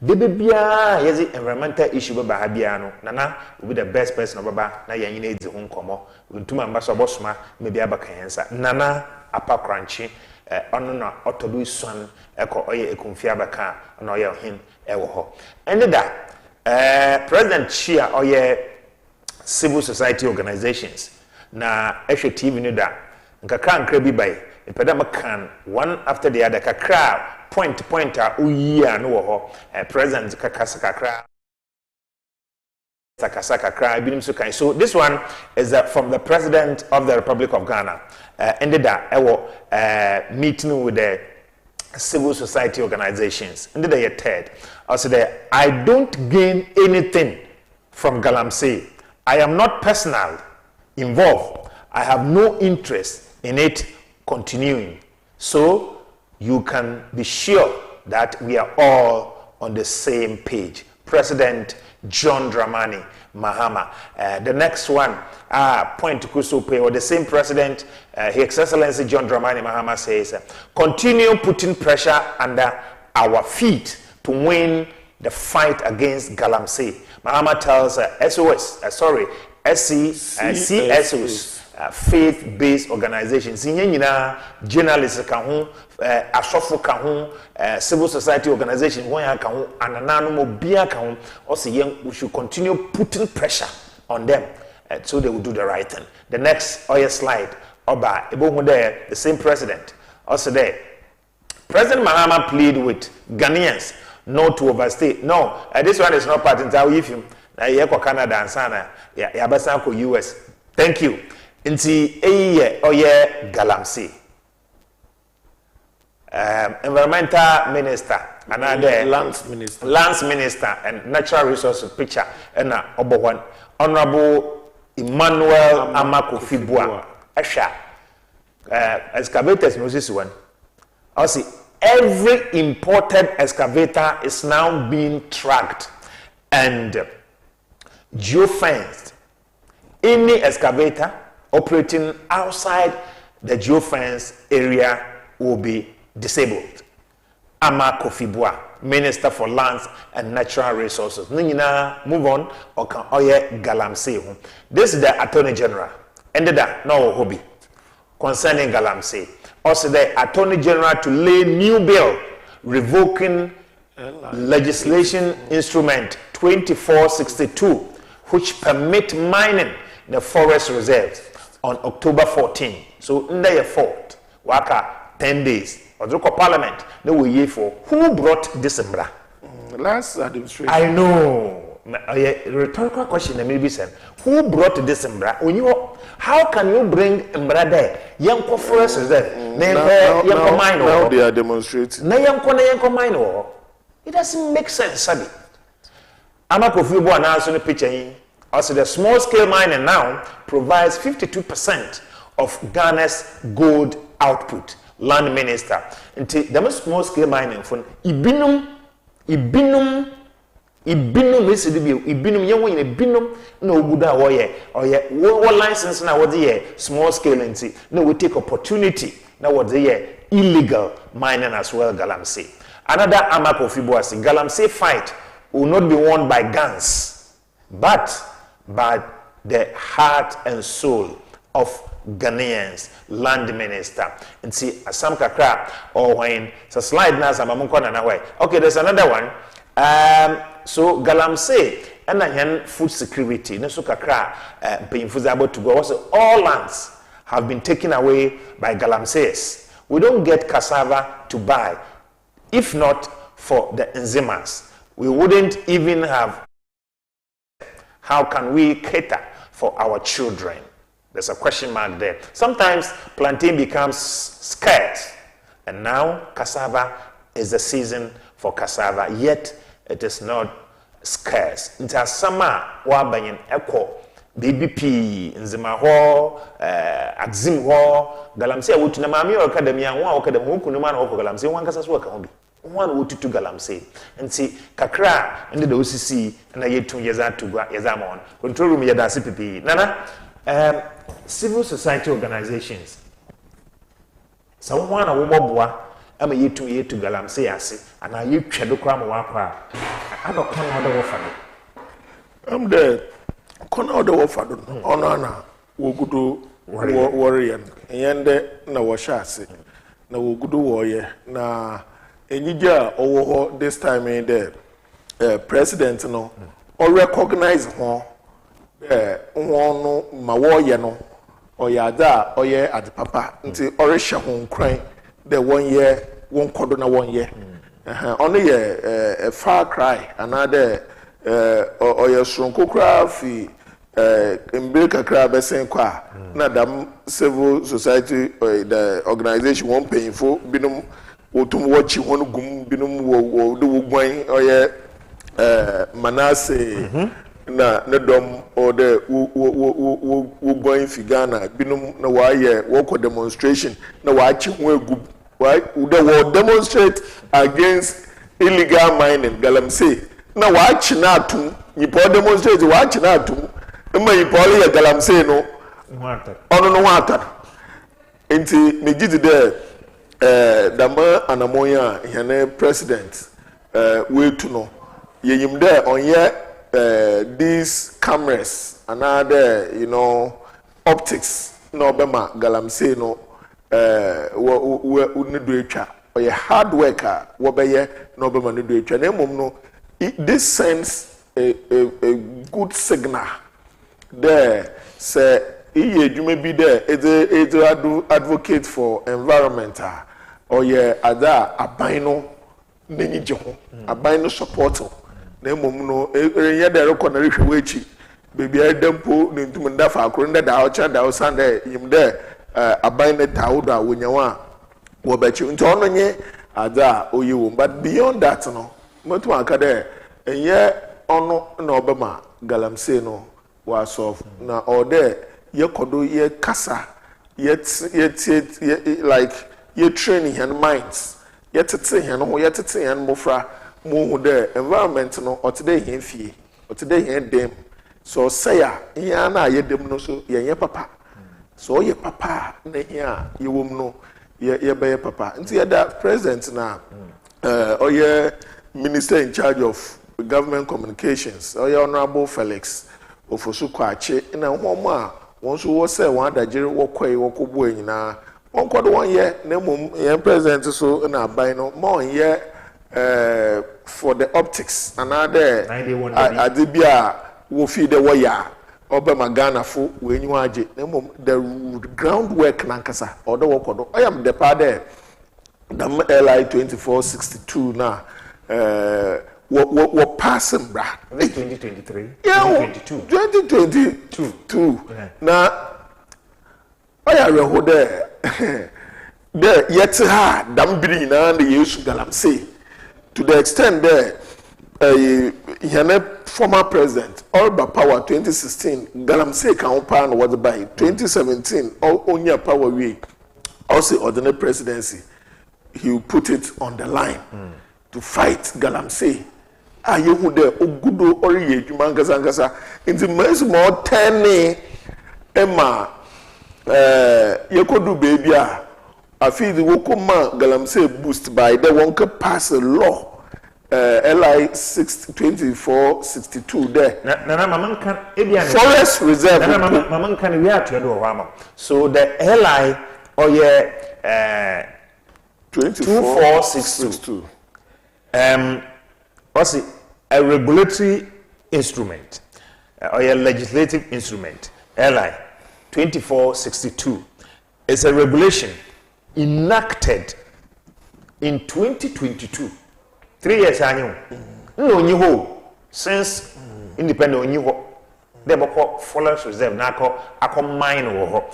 Bibia, yes, environmental issue baba habiano. Nana will be the best person baba. Na ya yine ezi hunkomo. Untuma ambassador bosma maybe abakayensa. Nana apa crunchy. Ono na otodu swan eko oye ekumfia baka ono oye ohin ewo ho. Ende da President Chia oye civil society organizations na ehwe TV no da nkaka nkra bi bai epeda makan one after the other kakra point uyiya no wo ho president kakasa kakra kakra binim so kan. So this one is from the President of the Republic of Ghana. Ended that meeting with the civil society organizations. Ended the third. Also there, I don't gain anything from Galamsey. I am not personally involved. I have no interest in it continuing. So you can be sure that we are all on the same page. President John Dramani Mahama. The next one, point to Kusupe, or the same president, His Excellency John Dramani Mahama says, continue putting pressure under our feet to win the fight against Galamsey. Mahama tells CSOs, faith-based organizations, journalists, asofo ka ho, civil society organizations, we should continue putting pressure on them so they will do the right thing. The next slide, the same president, also there. President Mahama pleaded with Ghanaians not to overstay. No, this one is not part in Canada and Sana, US. Thank you. Inti oye Galamsey. Environmental minister, another lands minister and natural resources picture and Obowan, Honorable Emmanuel Amako Fibua. Asha excavators Moses one. I see every imported excavator is now being tracked and geofenced. any excavator operating outside the geofence area will be disabled. Ama Kofibua, Minister for Lands and Natural Resources. Nina, move on. Okay, Oye Galamsey. This is the Attorney General. Ended that no hobby concerning Galamsey. Also, the Attorney General to lay new bill revoking legislation instrument 2462, which permit mining the forest reserves on October 14. So, under your fault, waka 10 days. Odroko Parliament, no way for who brought this embra? Last administration. I know. A rhetorical question that may be said. Who brought this embra? How can you bring embra there? Young forest reserve. Now they are demonstrating. It doesn't make sense, Sabi. Amakofubo announced in the picture. Also, the small scale mining now provides 52% of Ghana's gold output. Land Minister. Until the small scale mining for Ibinum no good or what license now what the small scale and see. No, we take opportunity now what the illegal mining as well, Galamsey. Another Amako Fiboasi, Galamsey fight will not be won by guns, but by the heart and soul of Ghanaians, Land Minister. And see, some kakra or when so slide na some na way. Okay, there's another one. So Galamsey and then food security. No so kakra painful about to go. Also, all lands have been taken away by Galamseys. We don't get cassava to buy, if not for the enzymes. We wouldn't even have. How can we cater for our children? There's a question mark there. Sometimes plantain becomes scarce, and now cassava is the season for cassava, yet it is not scarce. Into summer, wabanyin echo, baby pea, nzima ho, axim ho, Galamsey wutu na mami academia, one academy, kunuma na Galamsey, one kasa suwa kahobi. One wutu to Galamsey. And see, kakra, and the OCC, and I yet 2 years out to Yazamon. Control room yadasi pipi. Nana, civil society organizations. Someone a woman, I'm a year to Galamsey, and I you shadow cram wapa. I don't come out of I'm there. Corner of the Wafado, Onana, Wogudu warrior, and na washasi, na Wogudu warrior, na Enija over this time in the president, no, or recognize one. One mawoye no oyada oye at papa nti oresha hon kran the 1 year one kodo na 1 year only a far cry another oye sronko kra fi mbeka kra besen kwa na dam civil society the organization won paying for binum wotum wachi won gum binum wo de wo gwan oye Manase na dom or the wo going fi Ghana binum na wa ye wo demonstration na wa chi ho egu why the wo demonstrate against illegal mining Galamsey na wa chi na atum nipo demonstrate wa chi na atum ma nipo le Galamsey no ono no wata enti megidi there dama anamoya hene president we to no yeyim there onye these cameras another optics no bema Galamsey no we do etwa or hard worker wo beye no bema no do etwa na mom no this sends a good signal there say iye dwuma bi there it advocate for environmental or other aban no nani je ho aban no support na mom no enye der ko na rehwe wechi bebi adampo ne ntum ndafa akoro nda da ocha da osande yim de aban ne tawdo a wonyawa wo bachi nto ono nye ada oyiwo but beyond that no motu aka de enye ono na obema Galamsey no was of na ode ye kodo ye kasa yet like ye training hand minds yet tete hand ho yet tete hand mofra mo hu the environment no or today here fie or today here dem so say ya na ye dem no so ye papa so ye papa na here ye wom no ye be papa nti ye da president na oye minister in charge of government communications oye honorable Felix Ofosu Kwache na homo a won so wo say wan adagere wo kwai wo kobo anyina won kodo won ye na mum ye president so na aban no mo ye for the optics another adibia wo fi the wire oba magana fo we nyu age na mum the groundwork nankasa odo wo kodo I am the part there the LI 2462 na what passing bra 2023 yeah 2022 na oya reho there there yet ha dambiri na the yesu galamse to the extent there former president Orba Power 2016 galamse kan pa no what by 2017 onya power we also ordinary presidency he will put it on the line to fight galamse ayehu de ogudo ori yedwuma ngasa in the most more 10 ema yekodu baby a feel the wokoma galamse boost by the one can pass a law LI 2462 there na mama kan forest reserve na mama kan we atu do hama so the LI oye 2462 what's a regulatory instrument or a legislative instrument LI 2462 is a regulation enacted in 2022 3 years anyo no nyi ho since independent onyi ho they boko forest reserve na akọ mine wo ho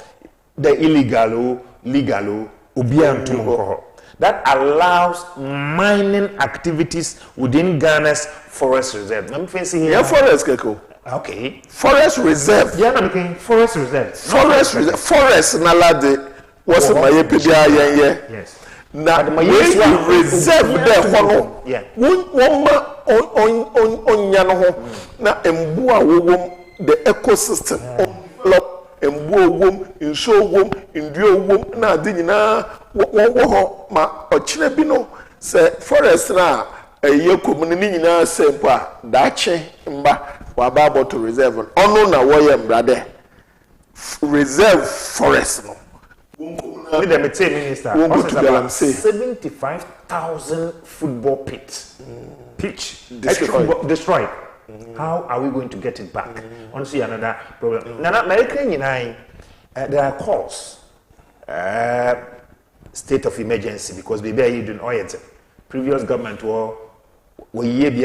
the illegal legal obiantum ho that allows mining activities within Ghana's forest reserve. I'm facing here. Yeah, forest keko. Okay. Forest reserve. Yeah, I'm looking forest reserve. Forest reserve. Forest nalade. What's my epidia yen? Yes. Now, my reserve there hono. Yeah. On yano ho. Na embua wom the ecosystem. Embuo wom, inso wom, induo wom na adi nyina wo ho ma ochire bi no se forest na yekom ni nyina sempo a daache mba wa ba to reserve ono na wo ye mbrade reserve forest no with the minister won to galam say 75,000 football pitch destroyed. How are we going to get it back? Honestly, another problem. Now, American United, there are calls, state of emergency because they are doing oil. Previous government were current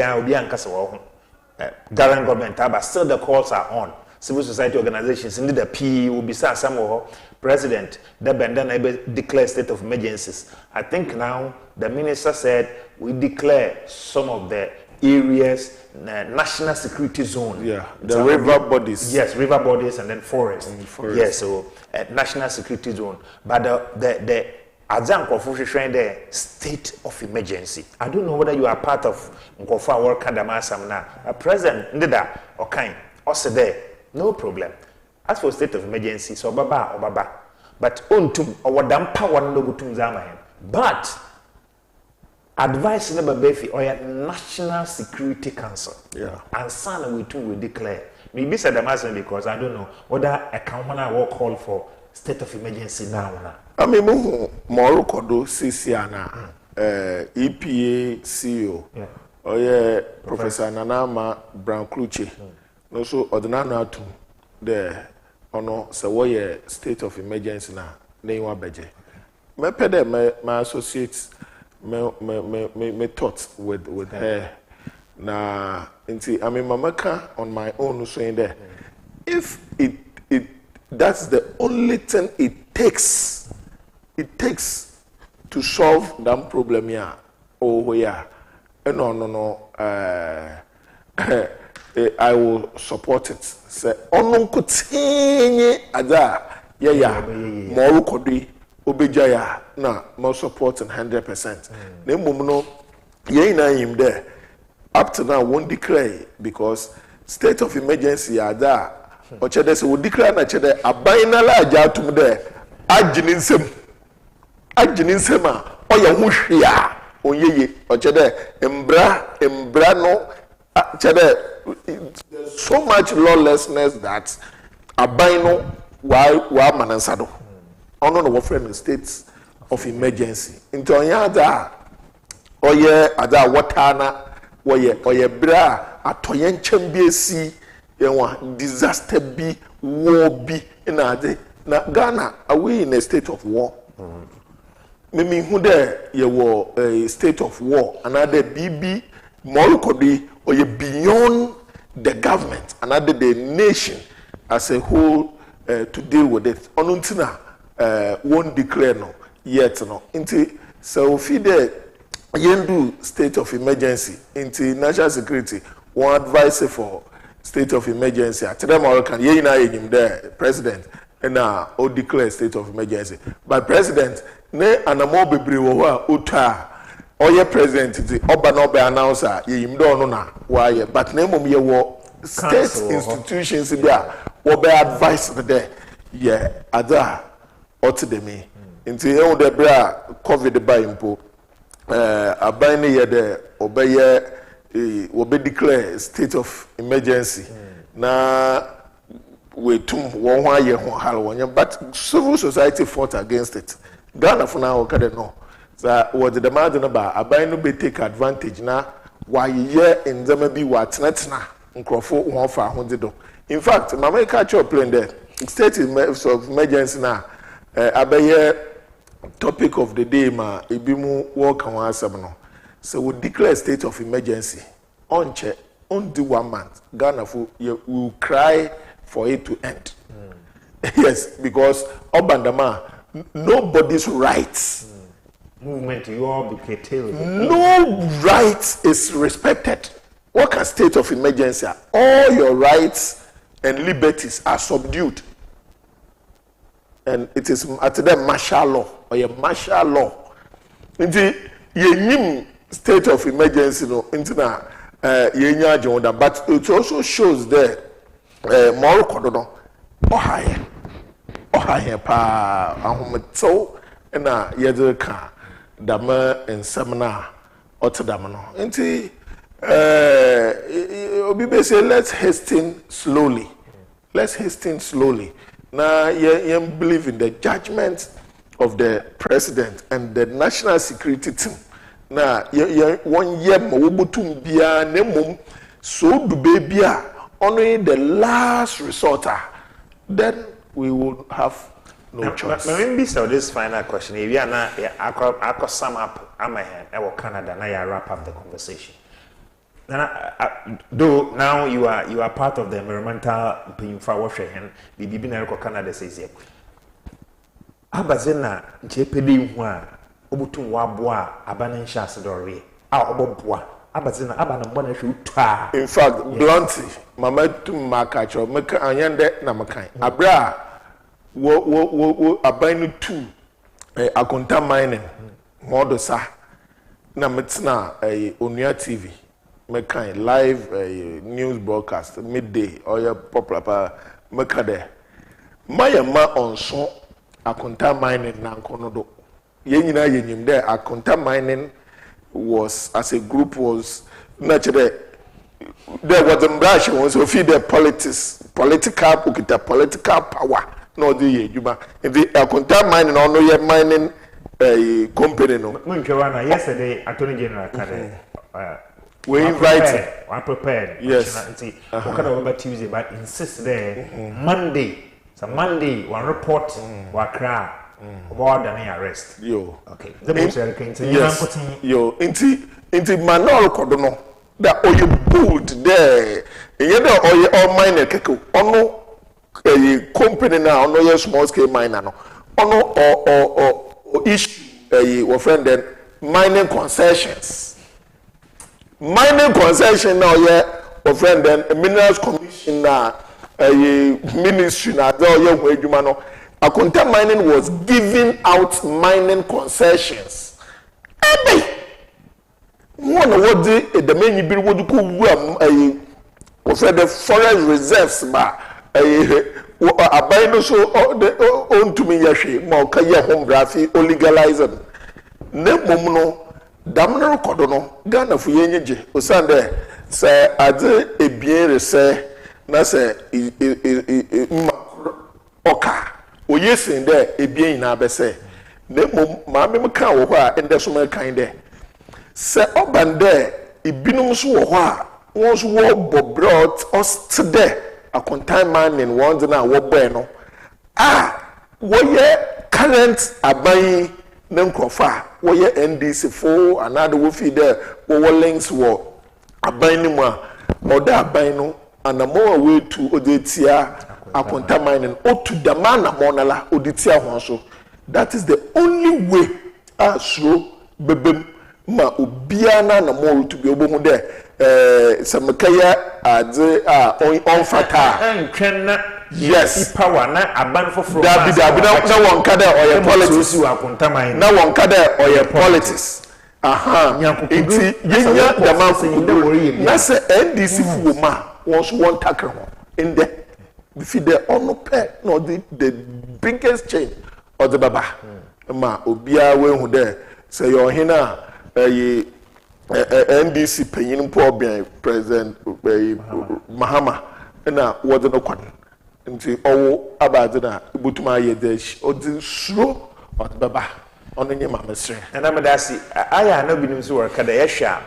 government, but still the calls are on. Civil society organizations, indeed the PE will be some president. The Bandana declare state of emergencies. I think now the minister said we declare some of the areas national security zone. Yeah, the river bodies. Yes, river bodies and then forest. Yes, so national security zone. But the the state of emergency. I don't know whether you are part of Nkofa World Kadamasam now. President Ndida Okain also there, no problem. As for state of emergency, so Baba. But untum or dampa one no gutum zamahem. But advice never befi or National Security Council. Yeah. And Sana we too will declare. Maybe said the master because I don't know whether a company will call for state of emergency now. I mean, Morocco do CCNA, EPA CEO, or Professor Nanama Brown Kluche. No, so ordinary to the ono say what state of emergency na name wa beje. Me pede my associates me thoughts with her. Na inti I mean mamaka on my own saying there. If it that's the only thing it takes to solve that problem here. Oh yeah. No. I will support it. Say onun kutinye ada yeah. Moru kodi obejaya na more supporting 100%. Na mum no ye na him there. Up to now won't declare because state of emergency ada o chede se wo declare na chede aban na la aja tum de agini nsem a o ye ho hwea oyeye o chede embra no chede so much lawlessness that aban no wa manansado ono no wo friend states of emergency into onyada oye ada watana oye bra atoye nkyem bi esi yenwa disaster bi war bi na ade na Ghana are we in a state of war mimi hu de ye wo a state of war another bibi molkodi oye beyond the government another the nation as a whole to deal with it onuntina won't declare no yet no into so feed yendu state of emergency into national security one advice for state of emergency at them all can ye na him there president and o declare state of emergency by president ne anamo bebre wo a uta oye president the oba no be announcer ye him do no na why but na mom ye wo state institutions bia wo be advice there yeah ada otidemi into e the bra covid by impo aban ne ye de obeye we declare state of emergency na we tum won ho aye ho hal won but civil society fought against it Ghana for now okay no so what the demand no ba aban no be take advantage na why ye nzema bi wa tenatena nkrofo ho fa ho de do in fact mama catch up plan there state of emergency na abaye topic of the day ma ebimu work on asem no so we declare state of emergency on 1 month Ghana for you will cry for it to end yes because obandama nobody's rights movement you all be curtailed no right is respected what can state of emergency all your rights and liberties are subdued and it is at the martial law or a martial law nti yenyim state of emergency no nti na yenya jonda but it also shows there more kodo no ohaye pa ahometo na yede ka dama ensem na otedam no nti obi be say let's hasten slowly now you believe in the judgment of the president and the national security team now one year mobutum bia nemum so do baby only the last resort then we will have no choice. Maybe so this final question if you are na I sum up amahen I Canada now you wrap up the conversation. Though now you are part of the environmental infrastructure bibi na reko Canada says here abazena JPD hu a obutum waboa abana nhyase dore a oboboa abazena abana mbona hwe utua in fact bluntly mama tum makacho meka anyande na makan abra wo abanu tu akonta mining modo sa na metna onua TV mekan live news broadcast midday or your popular mekade mayama onso akonta mining na nkono do yenyina yenyim there akonta mining was as a group was naturally there was a branch was so feed the political power no the yejuma the akonta mining on no mining company no munkewana yesterday attorney general kade we invited. I'm prepared. Yes. What about Tuesday? But insist there Monday. So Monday one report one cry about the arrest. Yo. Okay. Yes. Yo. Inti manol kodono. That oye build there. Yeda oye all miner keko. Ono a company now. Ono ye small scale miner no. Ono or issue a friend then mining concessions. Mining concession now, yeah, of friend then a minerals commission now, a ministry now, a content mining was giving out mining concessions. One of what the main bill would go for the forest reserves ba aban no so on to me yahwe ma o ka ye home grafi o legalize ne mom no dam no kodo no Ghana fu yenyeje osande se ade ebien rese na se oka oyesin de ebien na bese ne mom ma me kan wo ho a ende so me kan de se oban de ibinum so wo ho a won so wo bobrot ostede akontan man in one na wo boy no wo ye current aban ne nkrofa wo ye NDC fo another wo fi there wo links wo aban ni mu a oda aban no anamo we to odetia akontan man in otu dama na monala odetia ho so. That is the only way so bebem ma obiana na mo to be obo hu de samekaya ade on fata entwen yes power na aban foforo da bi na won ka de oye politics na won ka de oye politics enti yenya da man na se NDC fu ma won so won takre ho in the fi the on pay no the biggest change or the baba ma obia we hu de say your hina NDC penyin po president Mahama na what no kwan nti owo abade na butuma ye dash o di suro or the baba on nye ma mesre na medasi aya na binim so work da yehwa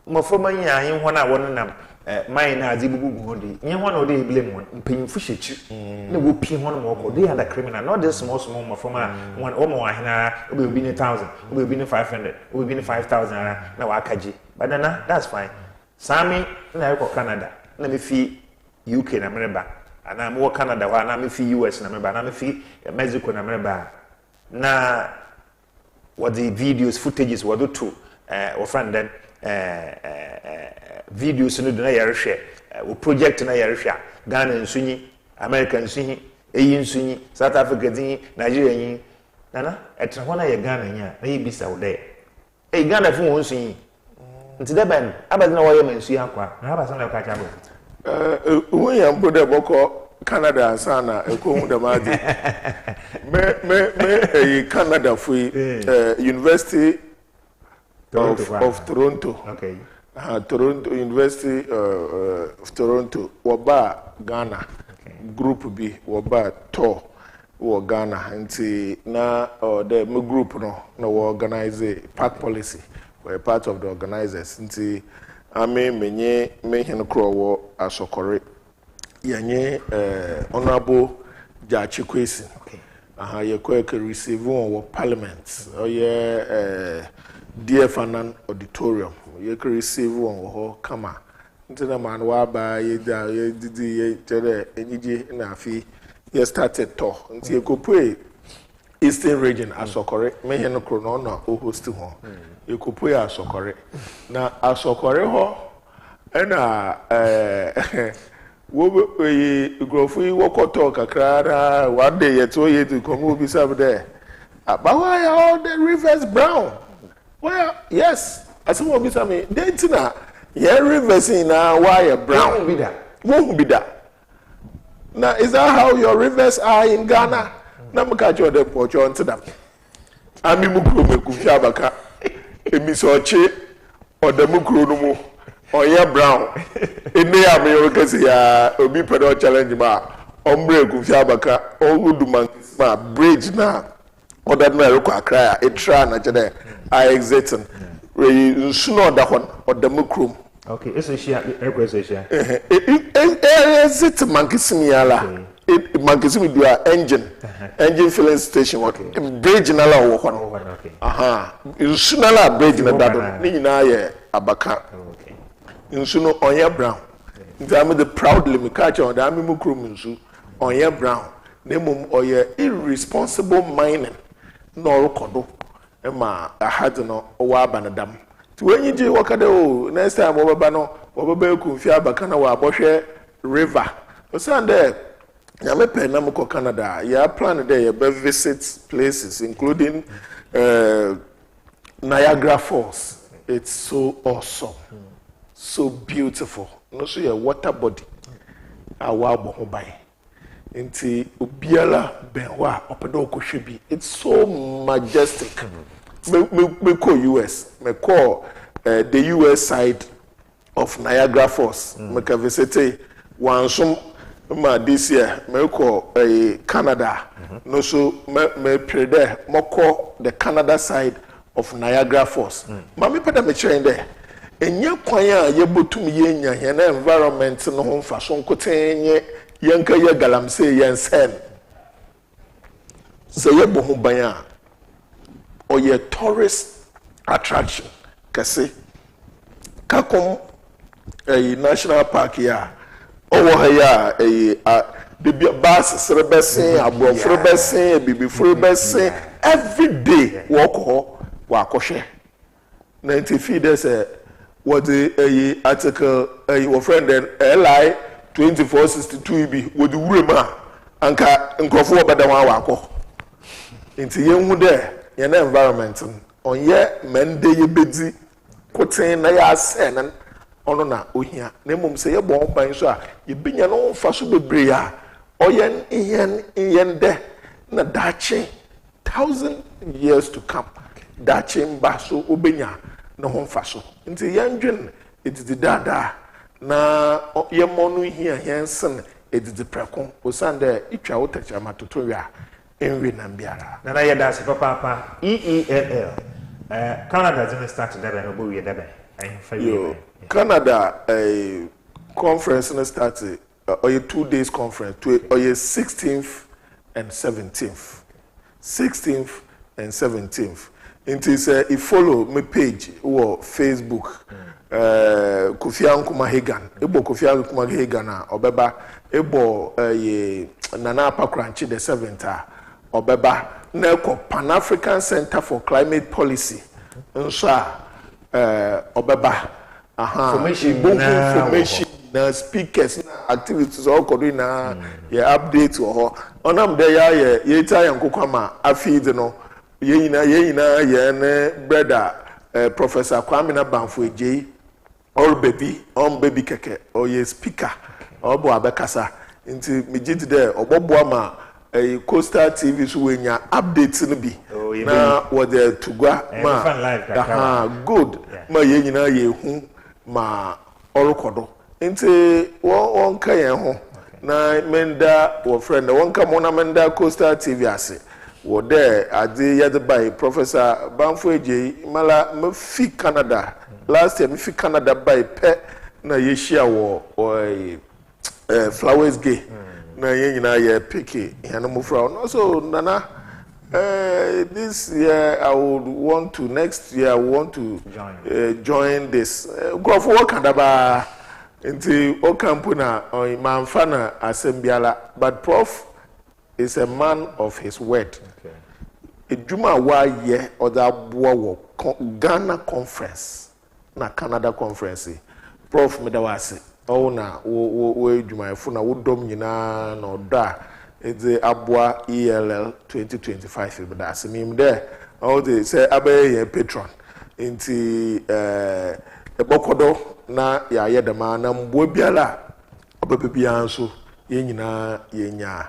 mofoma nya hin ho na wonam mine na azibugu hodi nye ho na ode blame won mpanyimfu hyechi na wo pie ho no mo they are the criminal not this small from one o mo ahina obi ni 1000 obi ni 500 obi ni 5000 na wa akaji but na that's fine sami na yeko Canada na me fi UK na mereba ana mo Canada wa na me fi US na mereba na me fi Mexico na mereba na what the videos footages were to or friend then videos no do na yare hwe o project na yare hwe Ghana nsunyi America nsunyi eyi nsunyi South Africa din Nigeria yin nana etra hona ye Ghana nya na yibisa wo de Ghana fu won nsunyi nti da ban abadi na wo ye mansuyi akwa na abasa na ka cha bo won ya mbo de boko Canada sana ekohu de maji me Canada fu University of Toronto. Okay. Toronto University of Toronto waba Ghana group B waba tour wo Ghana nti na the group no na we organize park policy. We're part of the organizers nti ame menye mehene kro wo asokore yenye honorable Jachi Kwesi. Okay. Ye ko receive wo parliament. Dear Fanan Auditorium, you can receive one or kama. Into the man waba ye da ye didi ye tere eniji na fi ye started talk. Until you go pray Eastern region asokore me he no krono na o host ho. You go pray asokore. Na asokore ho na wo grofu yi wokoto kakra one day ye to ye to come obi serve there. But why are all the rivers brown? Well, yes. I said, what be something? Dentina, yeah, rivers in wire brown. Won't be that. Now, is that how your rivers are in Ghana? Now, I'm catch you the porch on to them. I'm in Mukuru, Kushabaka, Emisoche, or the Mukuru, or yeah, brown. In the America, yeah, Obi Pedo challenge ma, Ombre Kushabaka, all good man, bridge now. Or that America cry, a try not today. I exiting. We sooner that one or the mukrum. Okay, it's a share. Request a share. Exit monkey simiala. It monkey simi do engine filling station. Okay. Bridge na la one. Okay. You sooner la bridge na that. Ni na ye abaka. Okay. You sooner on your brown. I'm the proudly me catch on the army mukrum insu on your brown. Name or your irresponsible mining. No kodo. Emma had no owa banadam. To when you do work at the next time over bano, over Kumfia Bacana, Boshe River. O Sunday, Yamepe Namuko Canada, you are planning there, you visit places, including Niagara Falls. It's so awesome, so beautiful. no so ye water body a wa bo ho ban nti obiara ben ho a opedo kohwe bi it's so majestic me call US me call the US side of Niagara Falls me ka visit one ma this year me call Canada no so me pray there mo call the Canada side of Niagara Falls ma me peda me chere there enye kwan a yebotum yenya he na environment no ho mfa so nkotenye yenka ye galamse yensen so yebo ho ban a oye tourist attraction kase kakom national park ya owo ha ya the bus serebesen abrofrebesen bibifrebesen every day walk ho wa kohwe 90 feet there what the article your friend then LI 2462 bi with the wurema anka nkofo obeda wa akọ nti yenhu there ye na environment onye mende ye bedi koten na ya se na ono na ohia na mum se ye bon ban so a ye binya no fa so bebre ya oyen yen de na dache 1000 years to come dache mba so obenya no ho fa so nti yendwen etiti dada na yemonu hia hensen etiti preko osande itwa wotacha matoto wi a enwe na biara na yeda se papa EELL Canada didn't start there no bo wi there Canada conference na started or 2 days conference to or 16th and 17th 16th and 17th it is if follow my page or Facebook Kofi Ankuma Hagan ebo Kofi Ankuma Hagan na obeba ebo Nana Apakranchi the 7th obeba na Pan African Center for Climate Policy nso obeba information na speakers na activities all kodo na ye update ho onam there ya ye ta yankokwa ma afeed no ye nyina ye ne brother Professor Kwame na Banfo Ejei all baby keke or ye speaker obo abekasa nti megit there oboboa ma Coastal TV so wenya updates no bi na what the tugwa ma good ma ye nyina ye hu ma orokodo nti won ka yen ho na menda wo friend won ka mo na menda Coastal TV ase wo there ade yede by Professor Banfo Ejei mala me fi Canada last year me fi Canada by pe na ye share wo Flowers Gay na ye nyina ye picky yanum from also nana this year I would want to next year I want to join this go for work adaba nti o campuna on manfana asembiala but prof is a man of his word eduma wa ye oda boa wo Ghana conference na Canada conference prof medawase oh na wo eduma fu na wo dom nyina na oda eze aboa ELL 2025 be da asemim there all the say abaye patron nti ebokodo na ya yedema na mbo biala obabia nso ye nyina ye nya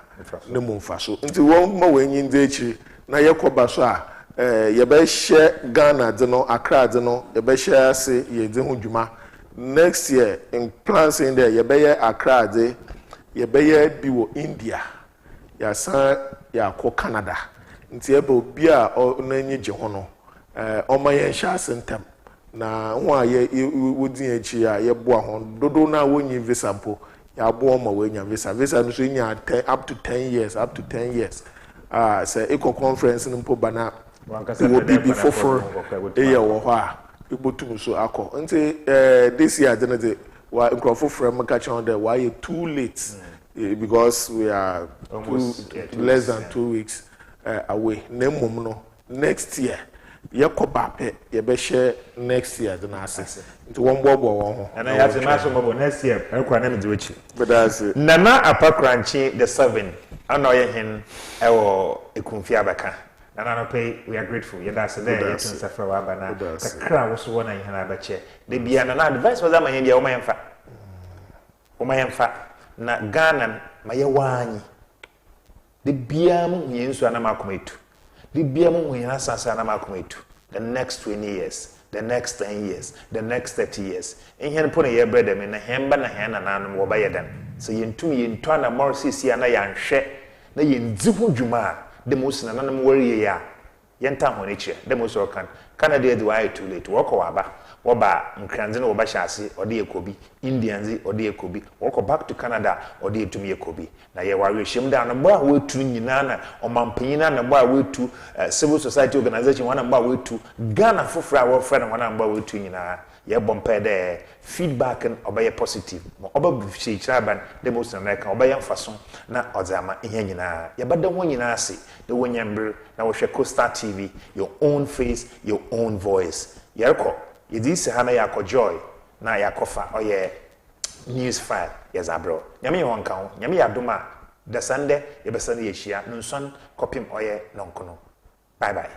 ne mumfa so nti won ma wenyi ndechi na yekoba so a ye be hye Ghana de no Accra de no ye be hye ase ye de ho dwuma next year in plans in there ye be ye Accra de ye be ye bi wo India ya san ya ko Canada nti ebe obi a na nyi je ho no oma ye hye ase ntem na nwa ye wodin echi a ye boa ho dodo na wonyi visa mpo ya boa ma wenya visa no so nya up to 10 years say eco conference mpo bana wo bibi fofor e wo ho a ebotum so akọ nti this year de wa nkrofo from catch on there why too late because we are less than 2 weeks away nemum no next year yekoba pe ye be share next year the nase nti won bobo won ho and I have to match bobo next year ekwa na mdiwechi but that's it Nana Apakranchi the 7 anoye hen ewo ekumfi abaka Nana no pay we are grateful ye that's there ye tun safra wa bana kakra wo so wona hen abache de bia Nana advice was am hen dia wo man fa Umayemfa na Ghana mayewanyi. The biamu yensu anamakumetu. The biamu yenasasa anamakumetu. The next 20 years, the next 10 years, the next 30 years. In here put a year bread in a hemba na hen and anum wabayadan. So yentu yentwana morsi si ana yanshe. Na yenzihu juma. The most nanam worry ya. Yenta honiche. The most orkan. Canada do I too late. Walk waba. Waba nkranzina waba shasi odi ekobi. Indianzi odi ekobi. Walk back to Canada odi etumi ekobi. Na ye wari shimda na mwa wetu nyinana omampanyina na mwa wetu civil society organization wana mwa wetu Ghana fufra wa friend wana mwa wetu nyina ye bompe de feedback obaye positive oba bufishiraban de most America obaye mfaso na ozama ihe nyina ye bada ho nyina ase de wonyambre na wo hwe Costa TV, your own face, your own voice. Yerko yedisi hana yako joy na yakofa oye news file yes abro nyame wonka ho nyame yadoma the Sunday yebesane yeshia nson kopim oye nonkono. Bye bye.